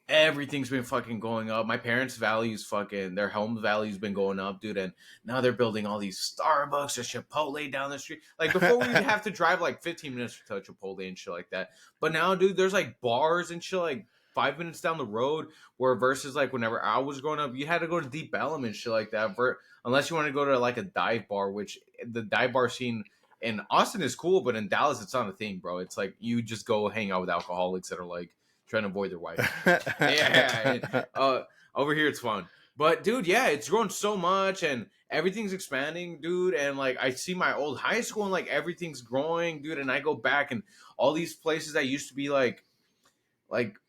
everything's been fucking going up. My parents' values fucking their home value's been going up, dude, and now they're building all these Starbucks or Chipotle down the street. Like before we'd have to drive like 15 minutes to Chipotle and shit like that. But now, dude, there's like bars and shit like 5 minutes down the road where versus like whenever I was growing up, you had to go to Deep Ellum and shit like that unless you want to go to like a dive bar, which the dive bar scene in Austin is cool, but in Dallas it's not a thing, bro. It's like you just go hang out with alcoholics that are like trying to avoid their wife and shit. Yeah, over here it's fun. But dude, yeah, it's grown so much and everything's expanding, dude. And like I see my old high school and like everything's growing, dude. And I go back and all these places that used to be like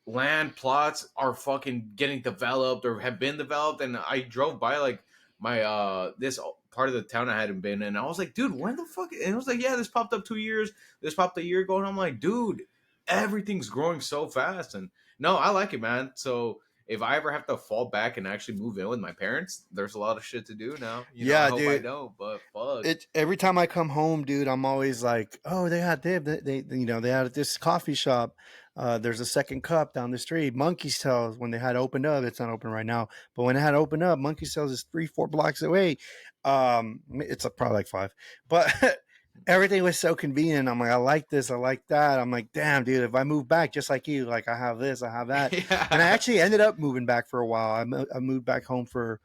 land plots are fucking getting developed or have been developed. And I drove by like my this part of the town I hadn't been in. I was like, dude, when the fuck? And it was like, yeah, this popped up 2 years. This popped a year ago, and I'm like, dude, everything's growing so fast. And no, I like it, man. So if I ever have to fall back and actually move in with my parents, there's a lot of shit to do now. I Yeah, hope I dude. don't, but fuck. It every time I come home, dude, I'm always like, oh, they had this coffee shop. There's a Second Cup down the street. Monkey's Tails, when they had opened up, it's not open right now, but when it had opened up, Monkey's Tails is 3-4 blocks away. It's probably like 5, but everything was so convenient. I'm like, I like this, I like that. I'm like, damn, dude, if I move back just like you, like I have this, I have that, and I Yeah. actually ended up moving back for a while. I moved back home for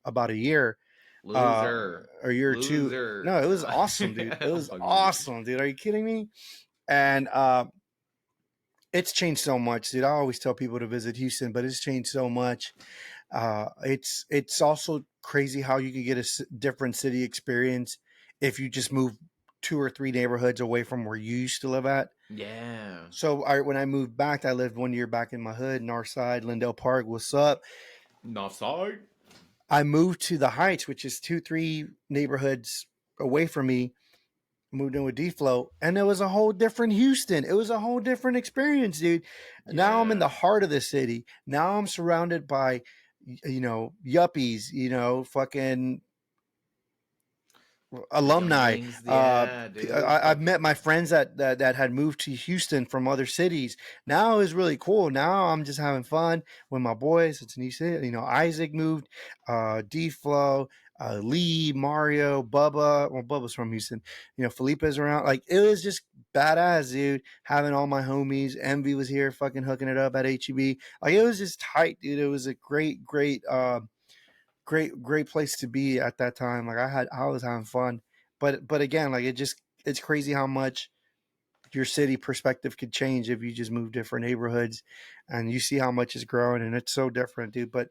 about a year, uh Loser. a year or two. Loser. No, it was No. awesome, dude. It I'm was fucking with you. awesome, dude. Are you kidding me? And it's changed so much, dude. I always tell people to visit Houston, but it's changed so much. It's also crazy how you can get a different city experience if you just move 2 or 3 neighborhoods away from where you used to live at. Yeah. So when I moved back, I lived 1 year back in my hood, Northside, Lindell Park. What's up? North side. I moved to the Heights, which is 2, 3 neighborhoods away from me. Moved in with D-Flow, and it was a whole different Houston. It was a whole different experience, dude. Now I'm in the Yeah. heart of the city. Now I'm surrounded by, yuppies, fucking The alumni. younglings. Yeah, dude. I've met Fucking. my friends that had moved to Houston from other cities. Now is really cool. Now I'm just having fun with my boys. It's a new city. Isaac moved, D Flow, Lee, Mario, Bubba. Well, Bubba's from Houston. Felipe's around. Like, it was just badass, dude. Having all my homies. Envy was here, fucking hooking it up at HEB. Like, it was just tight, dude. It was a great, great. Great place to be at that time. Like, I was having fun, but again, like, it's crazy how much your city perspective could change if you just move different neighborhoods, and you see how much is growing, and it's so different, dude. But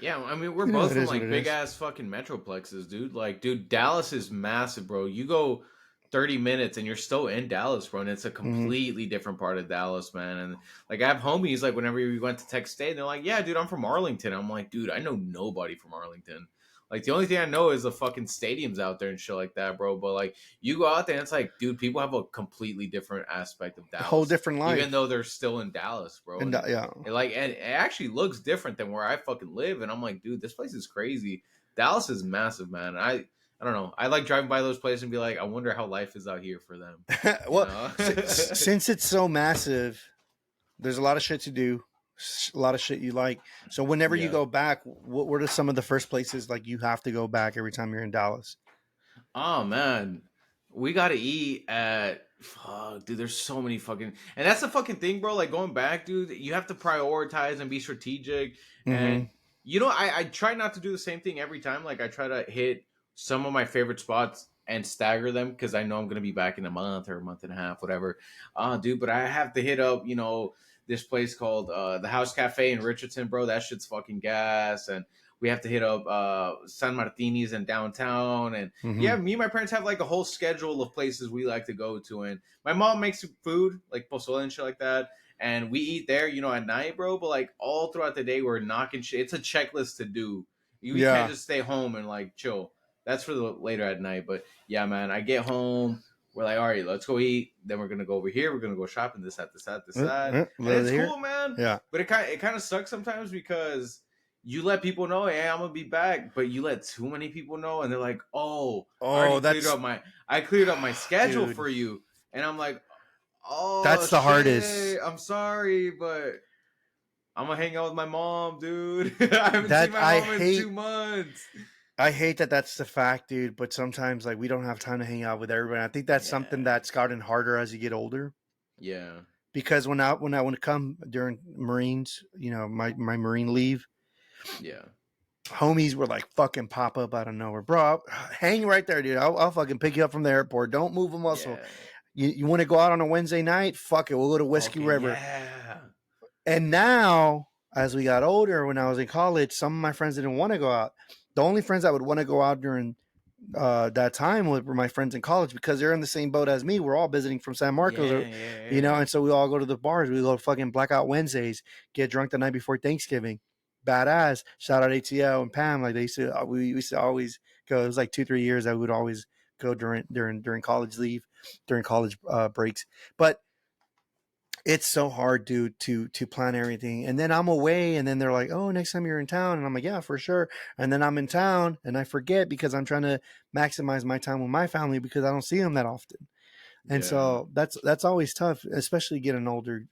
Yeah, I mean, we're both it from is what like it big is. ass fucking metroplexes, dude. Like, dude, Dallas is massive, bro. You go 30 minutes and you're still in Dallas, bro. And it's a Mm-hmm. completely different part of Dallas, man. And like, I have homies, like, whenever we went to Tech State, they're like, yeah, dude, I'm from Arlington. I'm like, dude, I know nobody from Arlington. Like, the only thing I know is the fucking stadiums out there and shit like that, bro. But like, you go out there and it's like, dude, people have a completely different aspect of A whole Dallas, different even though life, they're still in Dallas, bro. and yeah, And it actually looks different than where I fucking live. And I'm like, dude, this place is crazy. Dallas is massive, man. I don't know. I like driving by those places and be like, I wonder how life is out here for them. You well, know? since it's so massive, there's a lot of shit to do, a lot of shit you like. So whenever you Yeah. go back, what are some of the first places like you have to go back every time you're in Dallas? Oh man, we gotta eat at fuck, dude. There's so many fucking, and that's the fucking thing, bro. Like going back, dude. You have to prioritize and be strategic. And Mm-hmm. I try not to do the same thing every time. Like I try to hit some of my favorite spots and stagger them because I know I'm gonna be back in a month or a month and a half, whatever. Dude, but I have to hit up, this place called the House Cafe in Richardson, bro. That shit's fucking gas. And we have to hit up San Martini's in downtown. And Mm-hmm. yeah, me and my parents have like a whole schedule of places we like to go to. And my mom makes food, like pozole and shit like that. and we eat there, at night, bro. But like all throughout the day, we're knocking shit. It's a checklist to do. We can't Yeah. just stay home and like chill. That's for the later at night. But yeah, man, I get home. We're like, all right, let's go eat. Then we're gonna go over here. We're gonna go shopping. This, that, this, that, this, that, and it's Here. cool, man. Yeah. But it kind of sucks sometimes because you let people know, hey, I'm gonna be back, but you let too many people know, and they're like, oh, I cleared up my schedule Dude. for you, and I'm like, oh, That's the hardest. I'm sorry, but I'm gonna hang out with my mom, dude. I haven't seen my mom in 2 months. I hate that that's the fact, dude. But sometimes like we don't have time to hang out with everybody. I think that's something that's gotten harder as you get older. Yeah. Because when I come during Marines, my Marine leave. Yeah. Homies were like fucking pop up out of nowhere, bro. Hang right there, dude. I'll fucking pick you up from the airport. Don't move a muscle. Yeah. You want to go out on a Wednesday night? Fuck it. We'll go to Whiskey River. Yeah. And now, as we got older, when I was in college, some of my friends didn't want to go out. The only friends that would want to go out during that time were my friends in college because they're in the same boat as me. We're all visiting from San Marcos, and so we all go to the bars. We go to fucking Blackout Wednesdays, get drunk the night before Thanksgiving. Badass. Shout out ATL and Pam. Like they used to, we used to always go. It was like 2-3 years that we would always go during college leave, during college breaks. But it's so hard, dude, to plan everything. And then I'm away, and then they're like, "Oh, next time you're in town," and I'm like, "Yeah, for sure." And then I'm in town, and I forget because I'm trying to maximize my time with my family because I don't see them that often. And so that's always tough, especially getting older.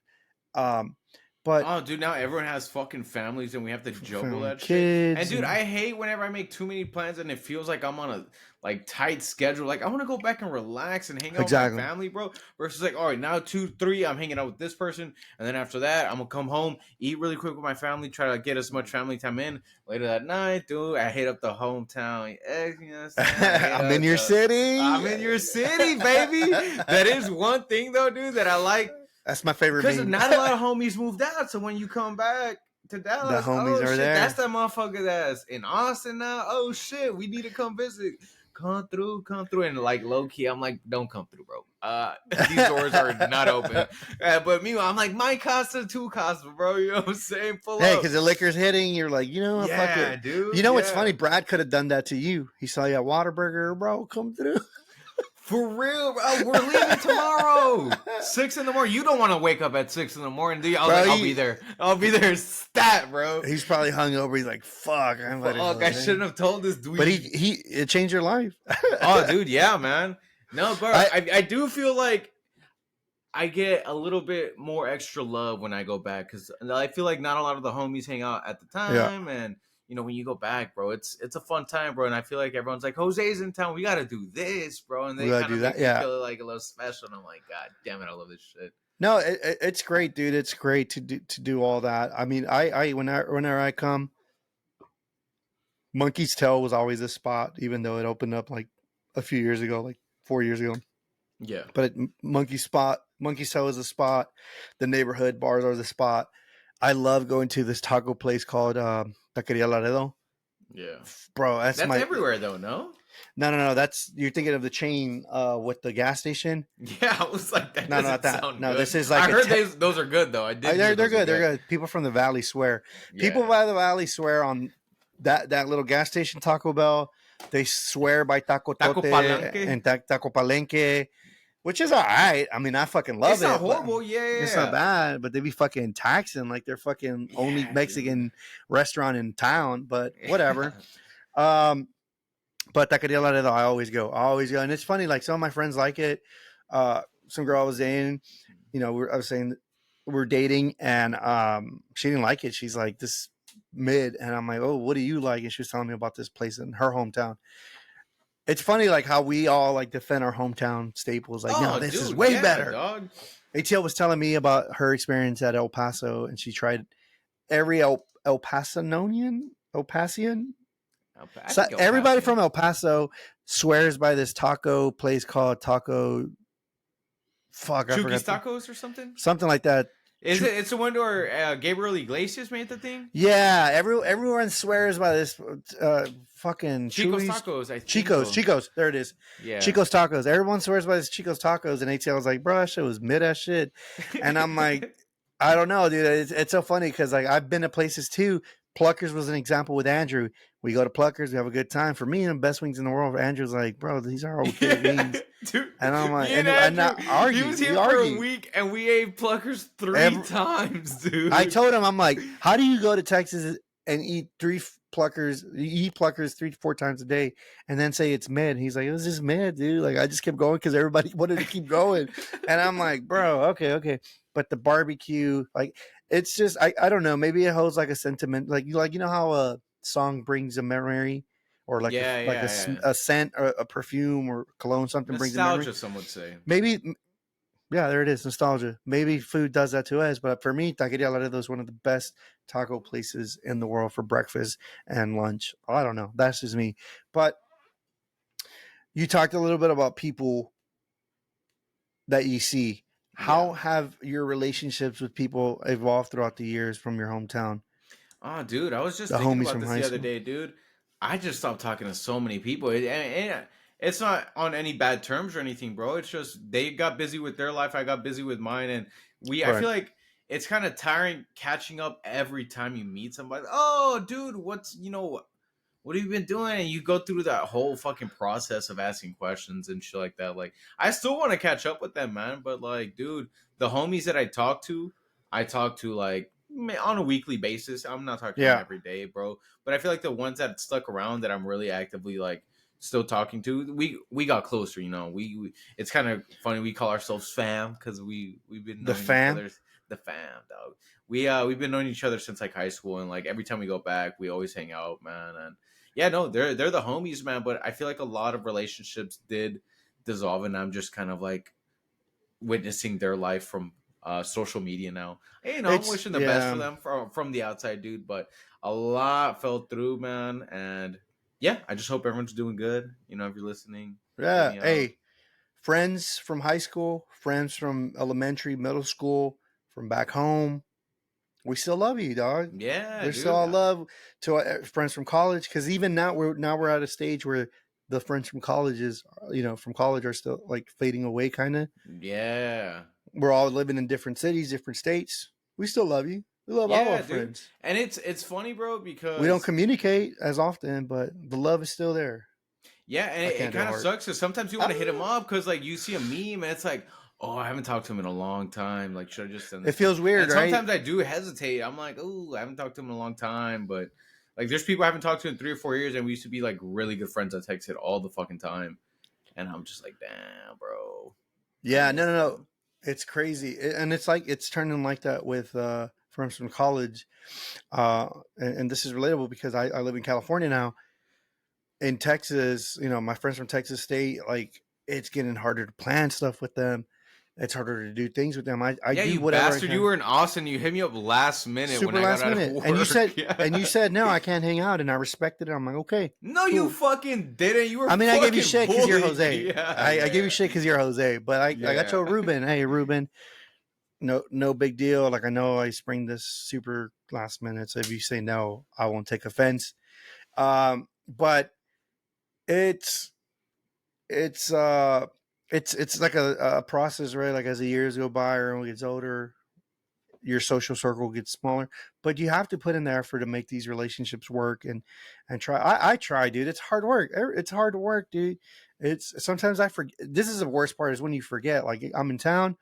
But oh, dude, now everyone has fucking families, and we have to juggle that shit. And dude, I hate whenever I make too many plans, and it feels like I'm on a tight schedule. Like I want to go back and relax and hang out with my family, bro. Versus like, all right, now 2, 3, I'm hanging out with this person, and then after that, I'm gonna come home, eat really quick with my family, try to get as much family time in. Later that night, dude, I hit up the hometown. I'm in your city. I'm in your city, baby. That is one thing though, dude, that I like. That's my favorite. Because not a lot of homies moved out, so when you come back to Dallas, the homies are there. That's that motherfucker that's in Austin now. Oh shit, we need to come visit. Come through, and like low key, I'm like, don't come through, bro. These doors are not open. But meanwhile, I'm like, my Costa, 2 Costa, bro. You know what I'm saying? Pull up. Hey, because the liquor's hitting. You're like, fuck it, dude. You know what's funny? Brad could have done that to you. He saw you at Whataburger, bro. Come through. For real, bro. We're leaving tomorrow. 6 in the morning. You don't want to wake up at 6 in the morning, do you? I'll be there. I'll be there stat, bro. He's probably hungover. He's like, fuck. I shouldn't have told this dude. But it changed your life. Oh, dude, yeah, man. No, bro. I do feel like I get a little bit more extra love when I go back because I feel like not a lot of the homies hang out at the time, and when you go back, bro, it's a fun time, bro. And I feel like everyone's like, Jose's in town, we got to do this, bro. And they kind of make me feel like a little special. And I'm like, God damn it, I love this shit. No, it's great, dude. It's great to do all that. I mean, whenever I come, Monkey's Tail was always a spot, even though it opened up like a few years ago, like 4 years ago. Yeah. But Monkey's Tail is a spot. The neighborhood bars are the spot. I love going to this taco place called Taqueria Laredo. Yeah, bro, that's everywhere though. No, that's you're thinking of the chain with the gas station. Yeah, I was like, that not that. No, good. This is like I heard those are good though. I did. They're good. They're good. People from the valley swear. Yeah. People by the valley swear on that little gas station Taco Bell. They swear by Taco Tote and Taco Palenque. Which is all right. I mean, I fucking love it. It's not horrible. Yeah. It's not bad, but they be fucking taxing like they're fucking only Mexican restaurant in town, but whatever. But Taqueria Laredo, I always go. And it's funny, like some of my friends like it. Some girl I was dating, I was saying we're dating and she didn't like it. She's like, this mid. And I'm like, oh, what do you like? And she was telling me about this place in her hometown. It's funny, like how we all like defend our hometown staples. Like, no, this is way better. Dog. ATL was telling me about her experience at El Paso, and she tried every El Pasoian. So everybody from El Paso swears by this taco place called Taco. Fuck, I forgot. Chuki's Tacos or something. Something like that. It's the one where Gabriel Iglesias made the thing? Yeah, everyone swears by this fucking Chico's Tacos, I think. Chico's, there it is. Yeah. Chico's Tacos. Everyone swears by this Chico's Tacos, and ATL was like, bro, that shit was mid-ass shit. And I'm like, I don't know, dude. It's so funny because like I've been to places too. Pluckers was an example with Andrew. We go to Pluckers, we have a good time. For me, the best wings in the world. Andrew's like, bro, these are okay wings, Dude, and I'm like, me and and Andrew, not he argue. was We here for a argue. week and we ate Pluckers three Every, times, I dude. told him, I'm like, how do you go to Texas and eat Pluckers, you eat Pluckers 3 to 4 times a day, and then say it's mid? He's like, it was just mid, dude. Like I just kept going because everybody wanted to keep going, and I'm like, bro, okay. But the barbecue, like, it's just, I don't know. Maybe it holds like a sentiment, like you know how a song brings a memory, or like Yeah, yeah, yeah. a scent, or a perfume, or cologne, something brings a memory. Nostalgia, some would say. Maybe yeah, there it is. Nostalgia. Maybe food does that to us, but for me, Taqueria Laredo is one of the best taco places in the world for breakfast and lunch. I don't know. That's just me. But you talked a little bit about people that you see. Yeah. How have your relationships with people evolved throughout the years from your hometown? Oh, dude, I was just The thinking homies about from this high the other school. day, dude. I just stopped talking to so many people. And it's not on any bad terms or anything, bro. It's just they got busy with their life. I got busy with mine. And I Right. feel like it's kind of tiring catching up every time you meet somebody. Oh, dude, what have you been doing? And you go through that whole fucking process of asking questions and shit like that. Like, I still want to catch up with them, man. But like, dude, the homies that I talk to like on a weekly basis. I'm not talking to them Yeah. every day, bro. But I feel like the ones that stuck around that I'm really actively like still talking to, we got closer. You know, we it's kind of funny. We call ourselves fam because we've been The knowing each fam. other's the fam, dog. We've been knowing each other since like high school, and like every time we go back, we always hang out, man. And yeah, no, they're the homies, man. But I feel like a lot of relationships did dissolve, and I'm just kind of like witnessing their life from social media now. And, you know, I'm It's wishing the best for yeah. them from the outside, dude. But a lot fell through, man. And yeah, I just hope everyone's doing good. You know, if you're listening, hit Yeah. me up. Hey, friends from high school, friends from elementary, middle school, from back home. We still love you, dog. Yeah, We're still dude. all love to our friends from college, because even now we're at a stage where the friends from colleges, from college, are still like fading away. Kind of, Yeah. we're all living in different cities, different states. We still love you. We love all our Yeah, dude. friends. And it's funny, bro, We don't because communicate as often, but the love is still there. yeah, and I it can't do a kind of heart. sucks because sometimes you want to hit him Ah, up because like you see a meme and it's like, oh, I haven't talked to him in a long time. Like, should I just send it this to him? feels weird, And right? sometimes I do hesitate. I'm like, oh, I haven't talked to him in a long time. But like, there's people I haven't talked to in 3 or 4 years, and we used to be like really good friends. I texted all the fucking time, and I'm just like, damn, bro, I Yeah, no, missed no, no. him. It's crazy, and it's like it's turning like that with friends from college. And this is relatable because I live in California now. In Texas, my friends from Texas State, like, it's getting harder to plan stuff with them. It's harder to do things with them. I Yeah, do you whatever I bastard! You can, were in Austin. You hit me up last minute when super I got last out of minute. And you work. said, Yeah. no, I can't hang out, and I respected it. I'm like, okay, No, you cool. fucking didn't. You were I mean, I gave you fucking shit because you're bullying Jose. me. Yeah, I gave you yeah, shit because you're Jose. But I got yeah. you a Ruben. Hey, Ruben, no big deal. Like, I know I spring this super last minute, so if you say no, I won't take offense. But it's it's uh it's like a process, right? Like, as the years go by, or everyone gets older, your social circle gets smaller, but you have to put in the effort to make these relationships work, and try. I try, dude. It's hard work. It's hard work, dude. It's sometimes I forget. This is the worst part, is when you forget. Like, I'm in town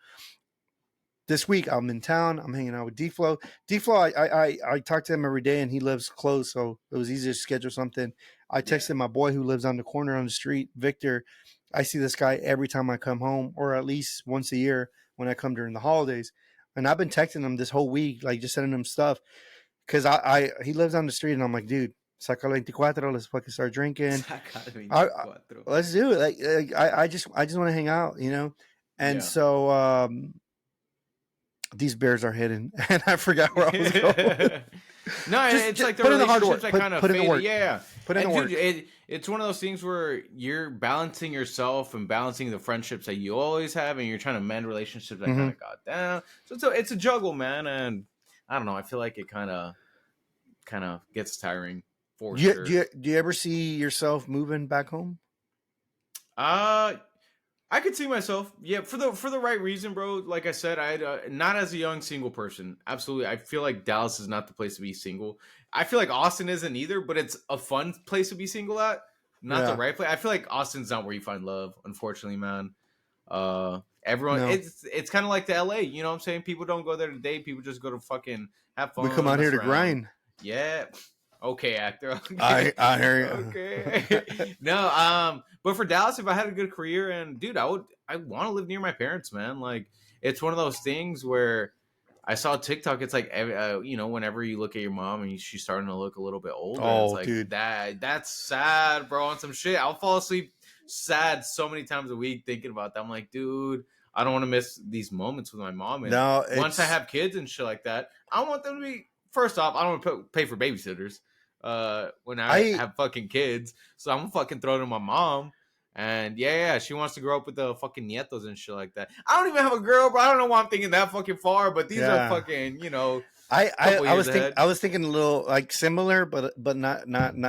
this week. I'm in town. I'm hanging out with D-Flow. D-Flow, I talk to him every day, and he lives close, so it was easy to schedule something. I Yeah. texted my boy who lives on the corner on the street, Victor. I see this guy every time I come home, or at least once a year when I come during the holidays. And I've been texting him this whole week, like, just sending him stuff, because he lives on the street, and I'm like, dude, saca 24, let's fucking start drinking. Saca el I 24. let's do it. Like, I just want to hang out. And Yeah. so these bears are hidden, and I forgot where I was going. No, it's just like the put in the hard relationships work. that kind of Put in the faded. work. Yeah, yeah. Put in the And dude, work. it's one of those things where you're balancing yourself and balancing the friendships that you always have, and you're trying to mend relationships that kind Mm-hmm. of got down. So it's a juggle, man. And I don't know. I feel like it kind of gets tiring for Do sure. you ever see yourself moving back home? Uh I could see myself, yeah, for the right reason, bro. Like I said, I not as a young single person. Absolutely, I feel like Dallas is not the place to be single. I feel like Austin isn't either, but it's a fun place to be single at. Not the Yeah. right place. I feel like Austin's not where you find love, unfortunately, man. Everyone, No. it's kind of like the LA. You know what I'm saying? People don't go there to date. People just go to fucking have We come fun, out here mess to around. grind. Yeah. Okay, actor. Okay. I hear you. Okay. No, but for Dallas, if I had a good career and dude, I want to live near my parents, man. Like it's one of those things where I saw TikTok. It's like whenever you look at your mom and she's starting to look a little bit older, it's Oh, like dude. that's sad, bro. On some shit, I'll fall asleep sad so many times a week thinking about that. I'm like, dude, I don't want to miss these moments with my mom. And No, once I it's have kids and shit like that, I want them to be. First off, I don't want to pay for babysitters when I I have fucking kids. So I'm gonna fucking throw it to my mom. And yeah, she wants to grow up with the fucking nietos and shit like that. I don't even have a girl, bro. I don't know why I'm thinking that fucking far, but these are yeah. fucking, couple I years was ahead. I was thinking a little like similar, but not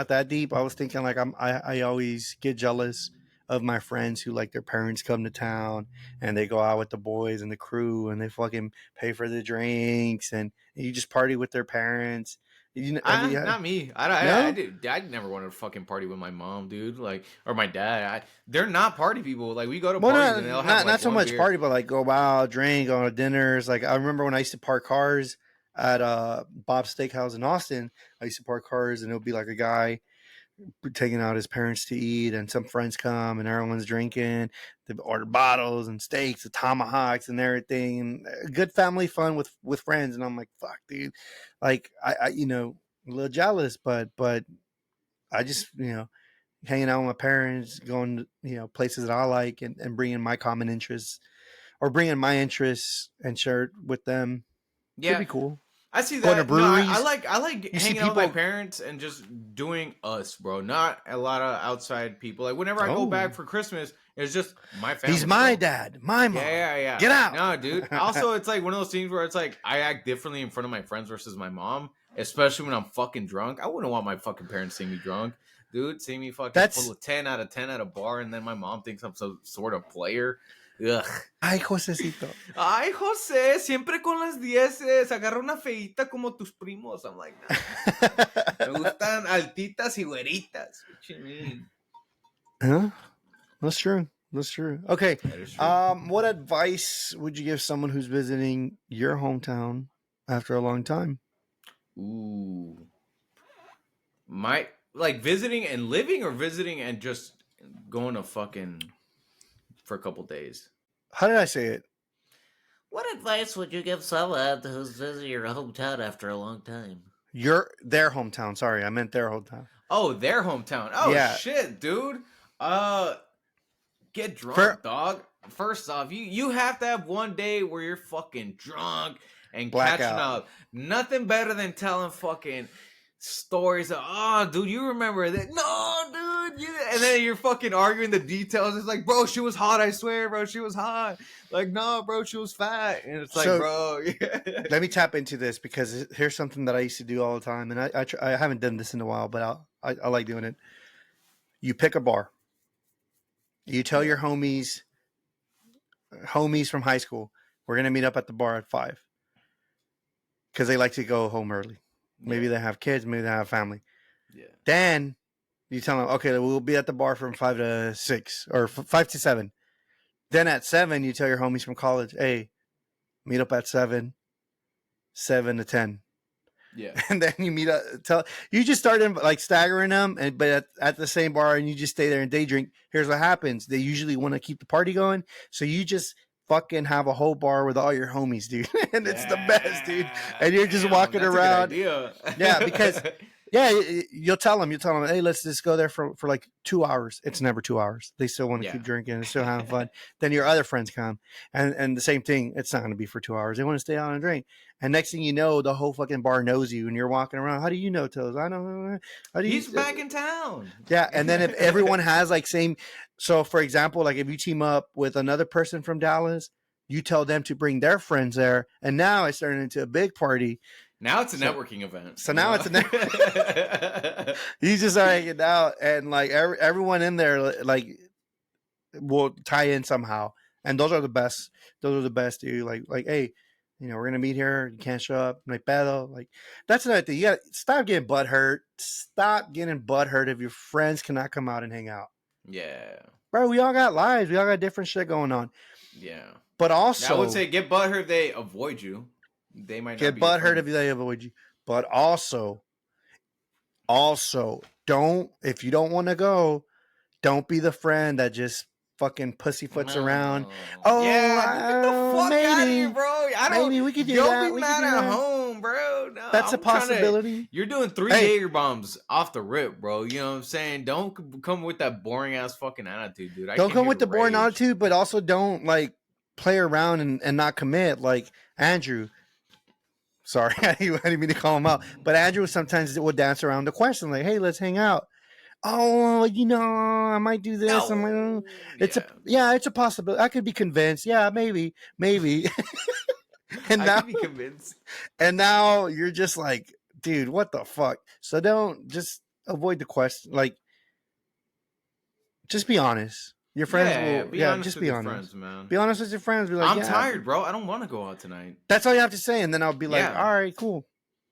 that deep. I was thinking like I always get jealous of my friends who like their parents come to town and they go out with the boys and the crew and they fucking pay for the drinks and you just party with their parents. You know, have you had, Not me. I no? did. I never wanted to fucking party with my mom, dude. Like, or my dad. They're not party people. Like, we go to Well, parties and they'll have not like so one much beer. party, but like go out, drink, go to dinners. Like I remember when I used to park cars at Bob's Steakhouse in Austin. I used to park cars, and it would be like a guy taking out his parents to eat, and some friends come, and everyone's drinking. They order bottles and steaks, and tomahawks, and everything, and good family fun with friends. And I'm like, fuck, dude, like I a little jealous, but I just hanging out with my parents, going to, places that I like and bringing my common interests or bringing my interests and share it with them could Yeah, be cool. I see Going to that. No, breweries, I like you see hanging out with my people. parents and just doing us, bro. Not a lot of outside people. Like whenever I go Oh, back for Christmas, it's just my he's family, my bro. dad, my Yeah, mom. yeah, yeah. Get out. No, dude. Also, it's like one of those things where it's like I act differently in front of my friends versus my mom, especially when I'm fucking drunk. I wouldn't want my fucking parents seeing me drunk, dude. See me fucking pull That's a 10 out of 10 at a bar, and then my mom thinks I'm some sort of player. Ugh. ay, Josecito. Ay, José, siempre con las dieces. Agarra una feita como tus primos. I'm like, nah. Me gustan altitas y güeritas. What you mean? Huh? That's true. That's true. Okay. That is true. What advice would you give someone who's visiting your hometown after a long time? Ooh. My like visiting and living or visiting and just going to fucking for a couple days. How did I say it? What advice would you give someone who's visiting your hometown after a long time? Their hometown. Sorry, I meant their hometown. Oh, their hometown. Oh Yeah. shit, dude. Get drunk, For dog. First off, you have to have one day where you're fucking drunk and catching blackout. up. Nothing better than telling fucking stories of, oh, dude, you remember that? No, dude. And then you're fucking arguing the details. It's like, bro, she was hot. I swear, bro, she was hot. Like, no, bro, she was fat. And it's like, So- bro. Let me tap into this because here's something that I used to do all the time, and I haven't done this in a while, but I like doing it. You pick a bar. You tell your homies from high school, we're gonna meet up at the bar at 5 because they like to go home early. Maybe they have kids, maybe they have family. Yeah. Then you tell them, okay, we'll be at the bar from 5 to 6 or 5 to 7. Then at 7, you tell your homies from college, hey, meet up at 7 to 10. Yeah. And then you meet up. You just start like staggering them, but at the same bar, and you just stay there and day drink. Here's what happens: they usually want to keep the party going, so you just fucking have a whole bar with all your homies, dude, and it's the best, dude. And you're just walking that's around. A good idea. Yeah, because you'll tell them, hey, let's just go there for like 2 hours. It's never 2 hours. They still want to keep drinking and still having fun. Then your other friends come, and the same thing. It's not going to be for 2 hours. They want to stay out and drink. And next thing you know, the whole fucking bar knows you, and you're walking around. How do you know, Toes? I don't know. How do you? He's back in town. Yeah, and then if everyone has like same, so for example, like if you team up with another person from Dallas, you tell them to bring their friends there, and now it's turning into a big party. Now it's a networking event. So now it's a you just are hanging out, and like everyone in there, like will tie in somehow. And those are the best. Those are the best, dude. Like, hey, we're gonna meet here. You can't show up. Like, pedo. Like, that's another thing. You got to stop getting butthurt. Stop getting butthurt if your friends cannot come out and hang out. Yeah. Bro, we all got lives. We all got different shit going on. Yeah. But also, I would say get butthurt if they avoid you. They might not get be your butthurt friend. if they avoid you. But also, if you don't want to go, don't be the friend that just fucking pussyfoots around. Oh, yeah, get the fuck out of here, bro. Maybe we could do don't that. Be mad at home, bro. No, That's a possibility. You're doing 3 Jaeger bombs off the rip, bro. You know what I'm saying? Don't come with that boring ass fucking attitude, dude. Don't come with the boring attitude, but also don't like play around and not commit. Like Andrew. Sorry, I didn't mean to call him out. But Andrew sometimes would dance around the question, like, "Hey, let's hang out." Oh, I might do this. No. It's a possibility. I could be convinced. Yeah, maybe. And I now, could be convinced. And now you're just like, dude, what the fuck? So don't just avoid the question. Like, just be honest. Your friends will. Be honest just with be your honest. friends, man. Be honest with your friends. Be like, I'm tired, bro. I don't want to go out tonight. That's all you have to say, and then I'll be like, all right, cool.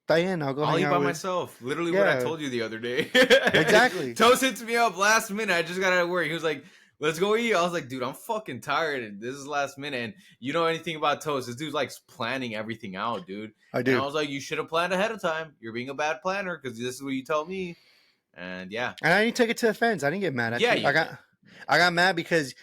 Diane, I'll go hang eat out by with myself. Literally what I told you the other day. Exactly. Toast hits me up last minute. I just got out of work. He was like, let's go eat. I was like, dude, I'm fucking tired. And this is last minute. And you know anything about Toast? This dude's like planning everything out, dude. I do. And I was like, you should have planned ahead of time. You're being a bad planner because this is what you told me. And yeah. And I didn't take it to offense. I didn't get mad at you. I got mad because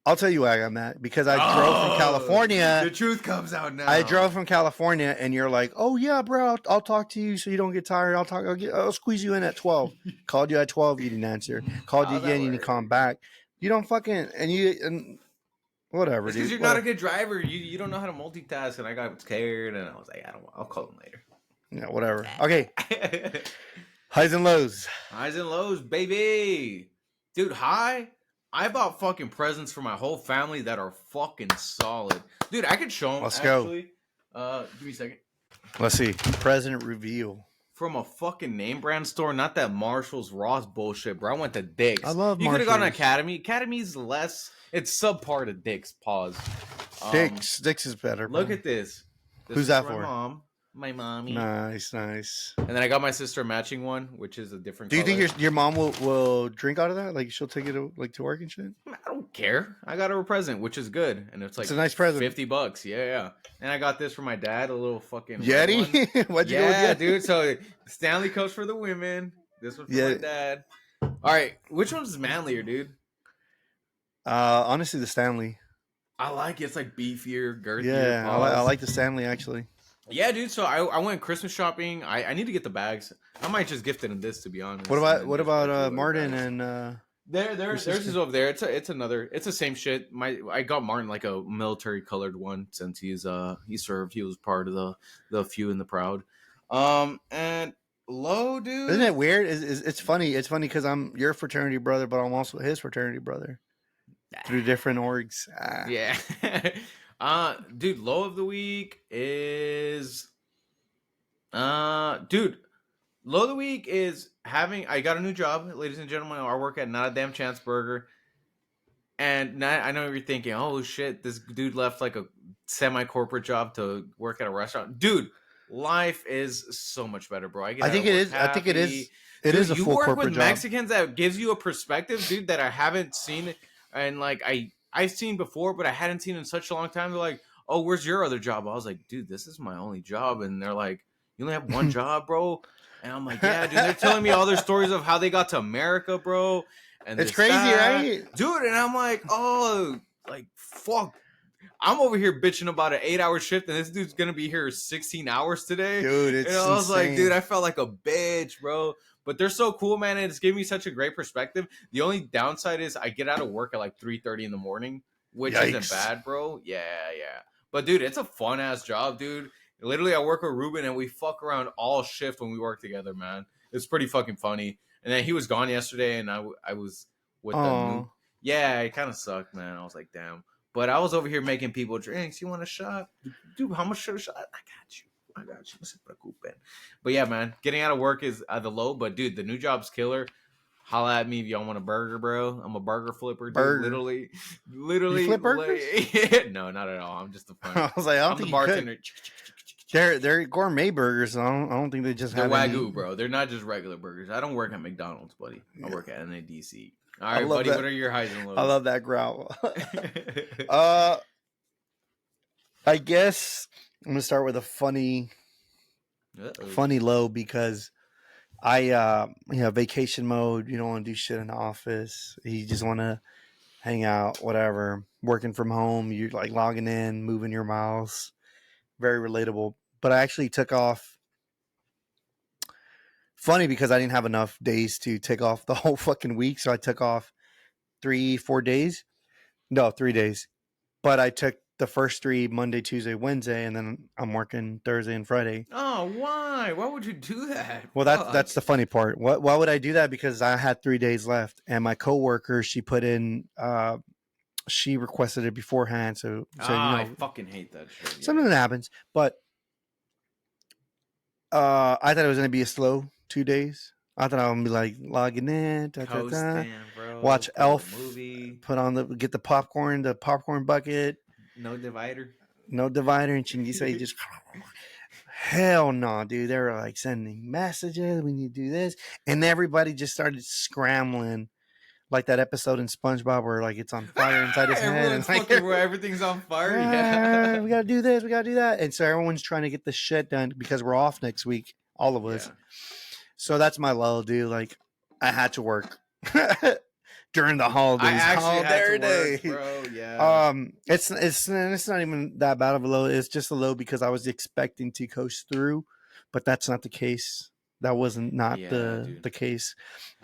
I'll tell you why I got mad. Because I drove from California. The truth comes out now. I drove from California, and you're like, "Oh yeah, bro, I'll talk to you so you don't get tired. I'll squeeze you in at 12." Called you at 12, you didn't answer. Called you again, you didn't come back. You don't fucking and whatever, dude. Because you're not a good driver. You don't know how to multitask, and I got scared, and I was like, I'll call him later. Yeah, whatever. Okay. Highs and lows. Highs and lows, baby. Dude, I bought fucking presents for my whole family that are fucking solid. Dude, I could show them. Let's go. Give me a second. Let's see. Present reveal. From a fucking name brand store, not that Marshall's Ross bullshit, bro. I went to Dick's. I love Marshall's. You could have gone to Academy. Academy's less. It's subpar to Dick's. Pause. Dick's is better. Bro. Look at this. Who's that for? My mommy. Nice. And then I got my sister a matching one, which is a different. Do you think your mom will drink out of that? Like she'll take it to work and shit? I don't care. I got her a present, which is good, and it's like it's a nice present. $50. Yeah. And I got this for my dad, a little fucking Yeti. What'd you go with Yeti? Dude. So Stanley Cups for the women. This one for my dad. All right, which one's manlier, dude? Honestly, the Stanley. I like it. It's like beefier, girthier. Yeah, I like the Stanley actually. Yeah, dude. So I went Christmas shopping. I need to get the bags. I might just gift it in this, to be honest. What about Martin and Theirs is over there. It's the same shit. I got Martin like a military colored one since he served. He was part of the few and the proud. And low, dude. Isn't it weird? It's funny. It's funny because I'm your fraternity brother, but I'm also his fraternity brother through different orgs. Yeah. Dude, low of the week is low of the week is I got a new job, ladies and gentlemen. I work at Not a Damn Chance Burger. And I know you're thinking, oh shit, this dude left like a semi-corporate job to work at a restaurant. Dude, life is so much better, bro. I think it is. It is a full corporate job. You work with Mexicans that gives you a perspective, dude, that I haven't seen, and like I've seen before, but I hadn't seen in such a long time. They're like, oh, where's your other job? I was like, dude, this is my only job. And they're like, you only have one job, bro? And I'm like, yeah, dude. They're telling me all their stories of how they got to America, bro. And it's crazy, right? Dude, and I'm like, oh, like, fuck. I'm over here bitching about an 8-hour shift, and this dude's going to be here 16 hours today. Dude, it's I was like, dude, I felt like a bitch, bro. But they're so cool, man, and it's giving me such a great perspective. The only downside is I get out of work at like 3:30 in the morning, which isn't bad, bro. Yeah. But, dude, it's a fun-ass job, dude. Literally, I work with Ruben, and we fuck around all shift when we work together, man. It's pretty fucking funny. And then he was gone yesterday, and I was with them. Yeah, it kind of sucked, man. I was like, damn. But I was over here making people drinks. You want a shot? Dude, how much should a shot? I got you. No se preocupen. But yeah, man, getting out of work is the low. But dude, the new job's killer. Holla at me if y'all want a burger, bro. I'm a burger flipper, dude. Burger. You Literally. flip burgers? No, not at all. I'm just the front. I was like, I don't I'm the think you could. bartender. They're gourmet burgers. So I don't think they just They're have Wagyu, any. bro. They're not just regular burgers. I don't work at McDonald's, buddy. I work at NADC. All I right, love buddy. that. What are your highs and lows? I love that growl. I guess I'm gonna start with a funny low because vacation mode. You don't want to do shit in the office. You just want to hang out, whatever. Working from home, you're like logging in, moving your mouse. Very relatable. But I actually took off. Funny because I didn't have enough days to take off the whole fucking week, so I took off 3-4 days. No, 3 days. But I took the first 3 Monday, Tuesday, Wednesday, and then I'm working Thursday and Friday. Oh, why? Why would you do that? Well, that's the funny part. Why would I do that? Because I had 3 days left, and my coworker, she put in, she requested it beforehand. So I fucking hate that shit. Something that happens, but I thought it was gonna be a slow 2 days. I thought I would be like logging in, Coasting, bro. watch Elf, movie. Get the popcorn bucket. No divider. And Chingisa just hell no, dude. They were like sending messages. We need to do this, and everybody just started scrambling, like that episode in SpongeBob where like it's on fire inside his head. Everyone's and, like, fucking where everything's on fire. Yeah, we gotta do this, we gotta do that, and so everyone's trying to get the shit done because we're off next week, all of us. Yeah. So that's my lull, dude. Like I had to work during the holidays. I actually had to work, day. bro. Yeah. It's not even that bad of a low. It's just a low because I was expecting to coast through, but that's not the case. That wasn't the case.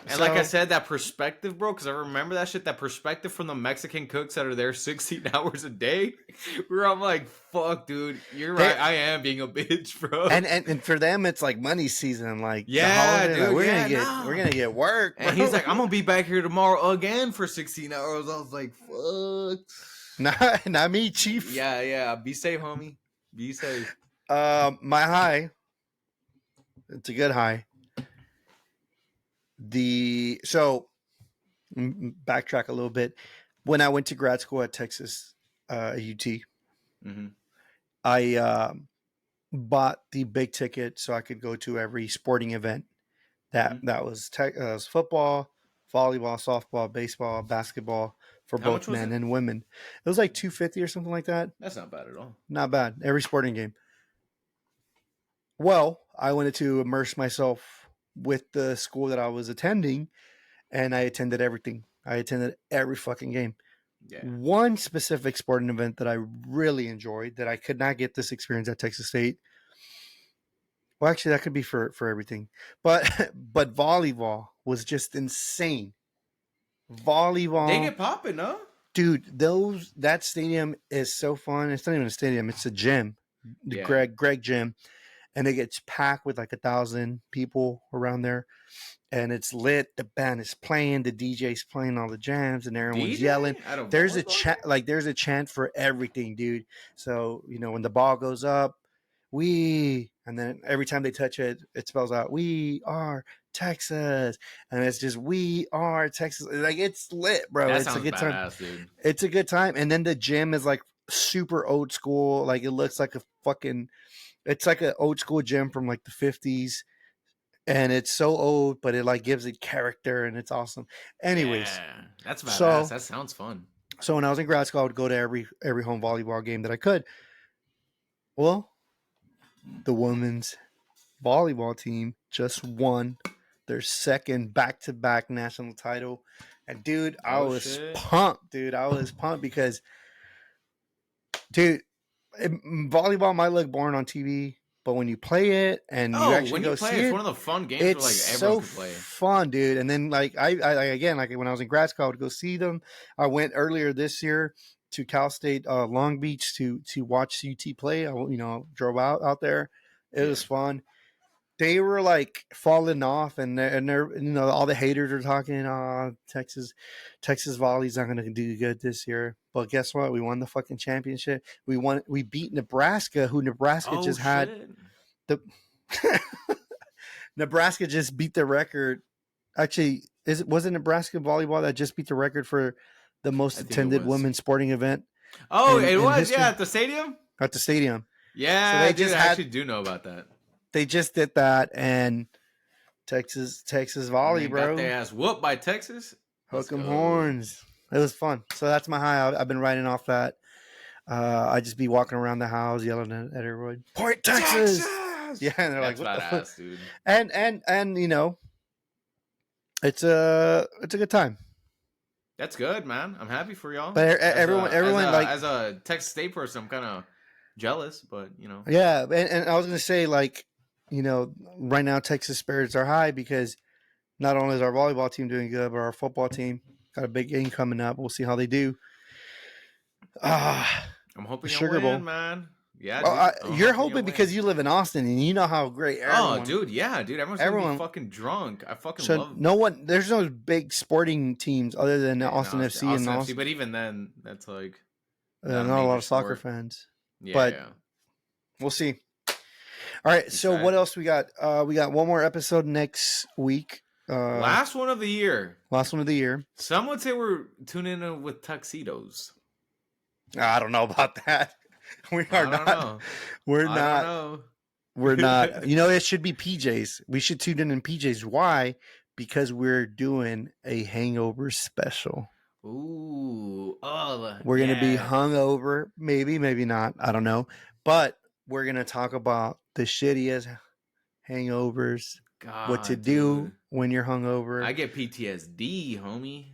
And like I said, that perspective, bro, because I remember that shit, that perspective from the Mexican cooks that are there 16 hours a day, where I'm like, fuck, dude, you're right. I am being a bitch, bro. And for them, it's like money season. Like, yeah, dude, like, we're gonna get work. Bro. And he's like, I'm gonna be back here tomorrow again for 16 hours. I was like, fuck. Not me, chief. Yeah. Be safe, homie. Be safe. My high. It's a good high. Backtrack a little bit. When I went to grad school at Texas, UT, mm-hmm. I bought the big ticket so I could go to every sporting event. That was football, volleyball, softball, baseball, basketball for both men and women. It was like $250 or something like that. That's not bad at all. Not bad. Every sporting game. Well, I wanted to immerse myself with the school that I was attending, and I attended everything. I attended every fucking game. Yeah. One specific sporting event that I really enjoyed that I could not get this experience at Texas State. Well, actually, that could be for everything. But volleyball was just insane. Volleyball. They get popping, huh? Dude, that stadium is so fun. It's not even a stadium. It's a gym. The Greg gym. And it gets packed with like 1,000 people around there. And it's lit. The band is playing. The DJ's playing all the jams, and everyone's yelling. There's a chant. Like there's a chant for everything, dude. So when the ball goes up, and then every time they touch it, it spells out "We are Texas," and it's just "We are Texas." Like it's lit, bro. That it's sounds a good badass, time. Dude. It's a good time. And then the gym is like super old school. Like it looks like it's like an old school gym from like the 50s. And it's so old, but it like gives it character, and it's awesome. Anyways, that's badass. That sounds fun. So when I was in grad school, I would go to every home volleyball game that I could. Well, the women's volleyball team just won their second back-to-back national title, and dude, I was pumped. Dude, I was pumped because, volleyball might look boring on TV. But when you play it and you actually go see it, it's one of the fun games it's where like everyone can play. Fun, dude. And then like I again, like when I was in grad school, I would go see them. I went earlier this year to Cal State Long Beach to watch UT play. I drove out there. It was fun. They were like falling off, and they're all the haters are talking. Texas volley's not going to do good this year. But guess what? We won the fucking championship. We beat Nebraska, who had the Nebraska just beat the record Actually, wasn't Nebraska volleyball that just beat the record for the most I think it attended was. women's sporting event Oh, it in was. history Yeah, at the stadium. at the stadium? So Yeah, dude. I actually do know about that. they just did that, and Texas And volley, then got bro, their ass whooped by Texas. Let's hook 'em go. horns. It was fun. So that's my high. I've been riding off that. I just be walking around the house yelling at everyone, "Point Texas!" Texas. Yeah, and they're like, That's "What the fuck?" badass, dude. And you know, it's a good time. That's good, man. I'm happy for y'all. But everyone like, as a Texas State person, I'm kind of jealous, but you know. yeah. And I was gonna say, like, you know, right now Texas spirits are high because not only is our volleyball team doing good, but our football team got a big game coming up. We'll see how they do. I'm The hoping I Sugar win, Bowl. man. Yeah, Well, dude. I'm you're hoping hoping I because win. you live in Austin and you know how great everyone. Oh, dude, yeah, dude. Everyone's gonna everyone- be fucking drunk. I fucking So love. no one, there's no big sporting teams other than Yeah, Austin no, FC and Austin. but even then, that's like Not a major lot of soccer sport. fans. Yeah, but- yeah. We'll see. All right. So what Excited. else we got? We got one more episode next week. Last one of the year. Last one of the year. Some would say we're tuning in with tuxedos. I don't know about that. We I are don't not. know. We're I not. don't know. We're not. You know, it should be PJs. We should tune in PJs. Why? Because we're doing a hangover special. Ooh. Oh, We're gonna be yeah. hungover. Maybe, maybe not. I don't know. But we're gonna talk about the shittiest hangovers. God, What to do dude. when you're hungover. I get PTSD, homie.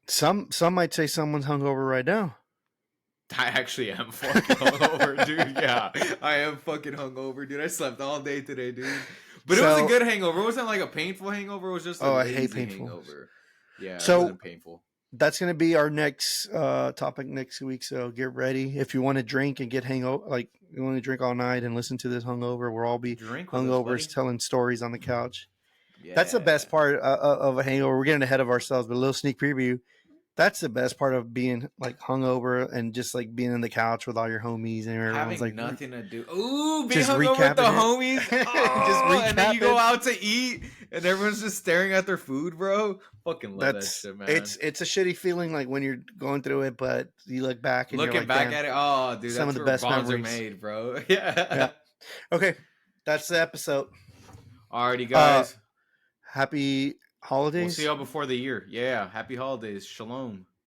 Some might say someone's hungover right now. I actually am fucking hungover, dude. Yeah, I am fucking hungover, dude. I slept all day today, dude. But it was a good hangover. It wasn't like a painful hangover. It was just a I lazy hate painful hangover. Yeah, So- it wasn't painful. That's going to be our next topic next week. So get ready. If you want to drink and get hangover, like you want to drink all night and listen to this hungover, we'll all be Drink with us, hungovers buddy. telling stories on the couch. Yeah. That's the best part of a hangover. We're getting ahead of ourselves, but a little sneak preview. That's the best part of being like hungover and just like being in the couch with all your homies and everyone's Having like nothing to do. Ooh, being just hungover with the recapping it. homies. Just Oh, and then you go recapping. out to eat, and everyone's just staring at their food, bro. Fucking love that shit, man. it's a shitty feeling like when you're going through it, but you look back and Looking you're like, back damn. at it. Oh, dude, Some that's of the where best bonds memories. are made, bro. Yeah. Okay, that's the episode. Alrighty, guys. Happy holidays. We'll see y'all before the year. Yeah. Happy holidays. Shalom.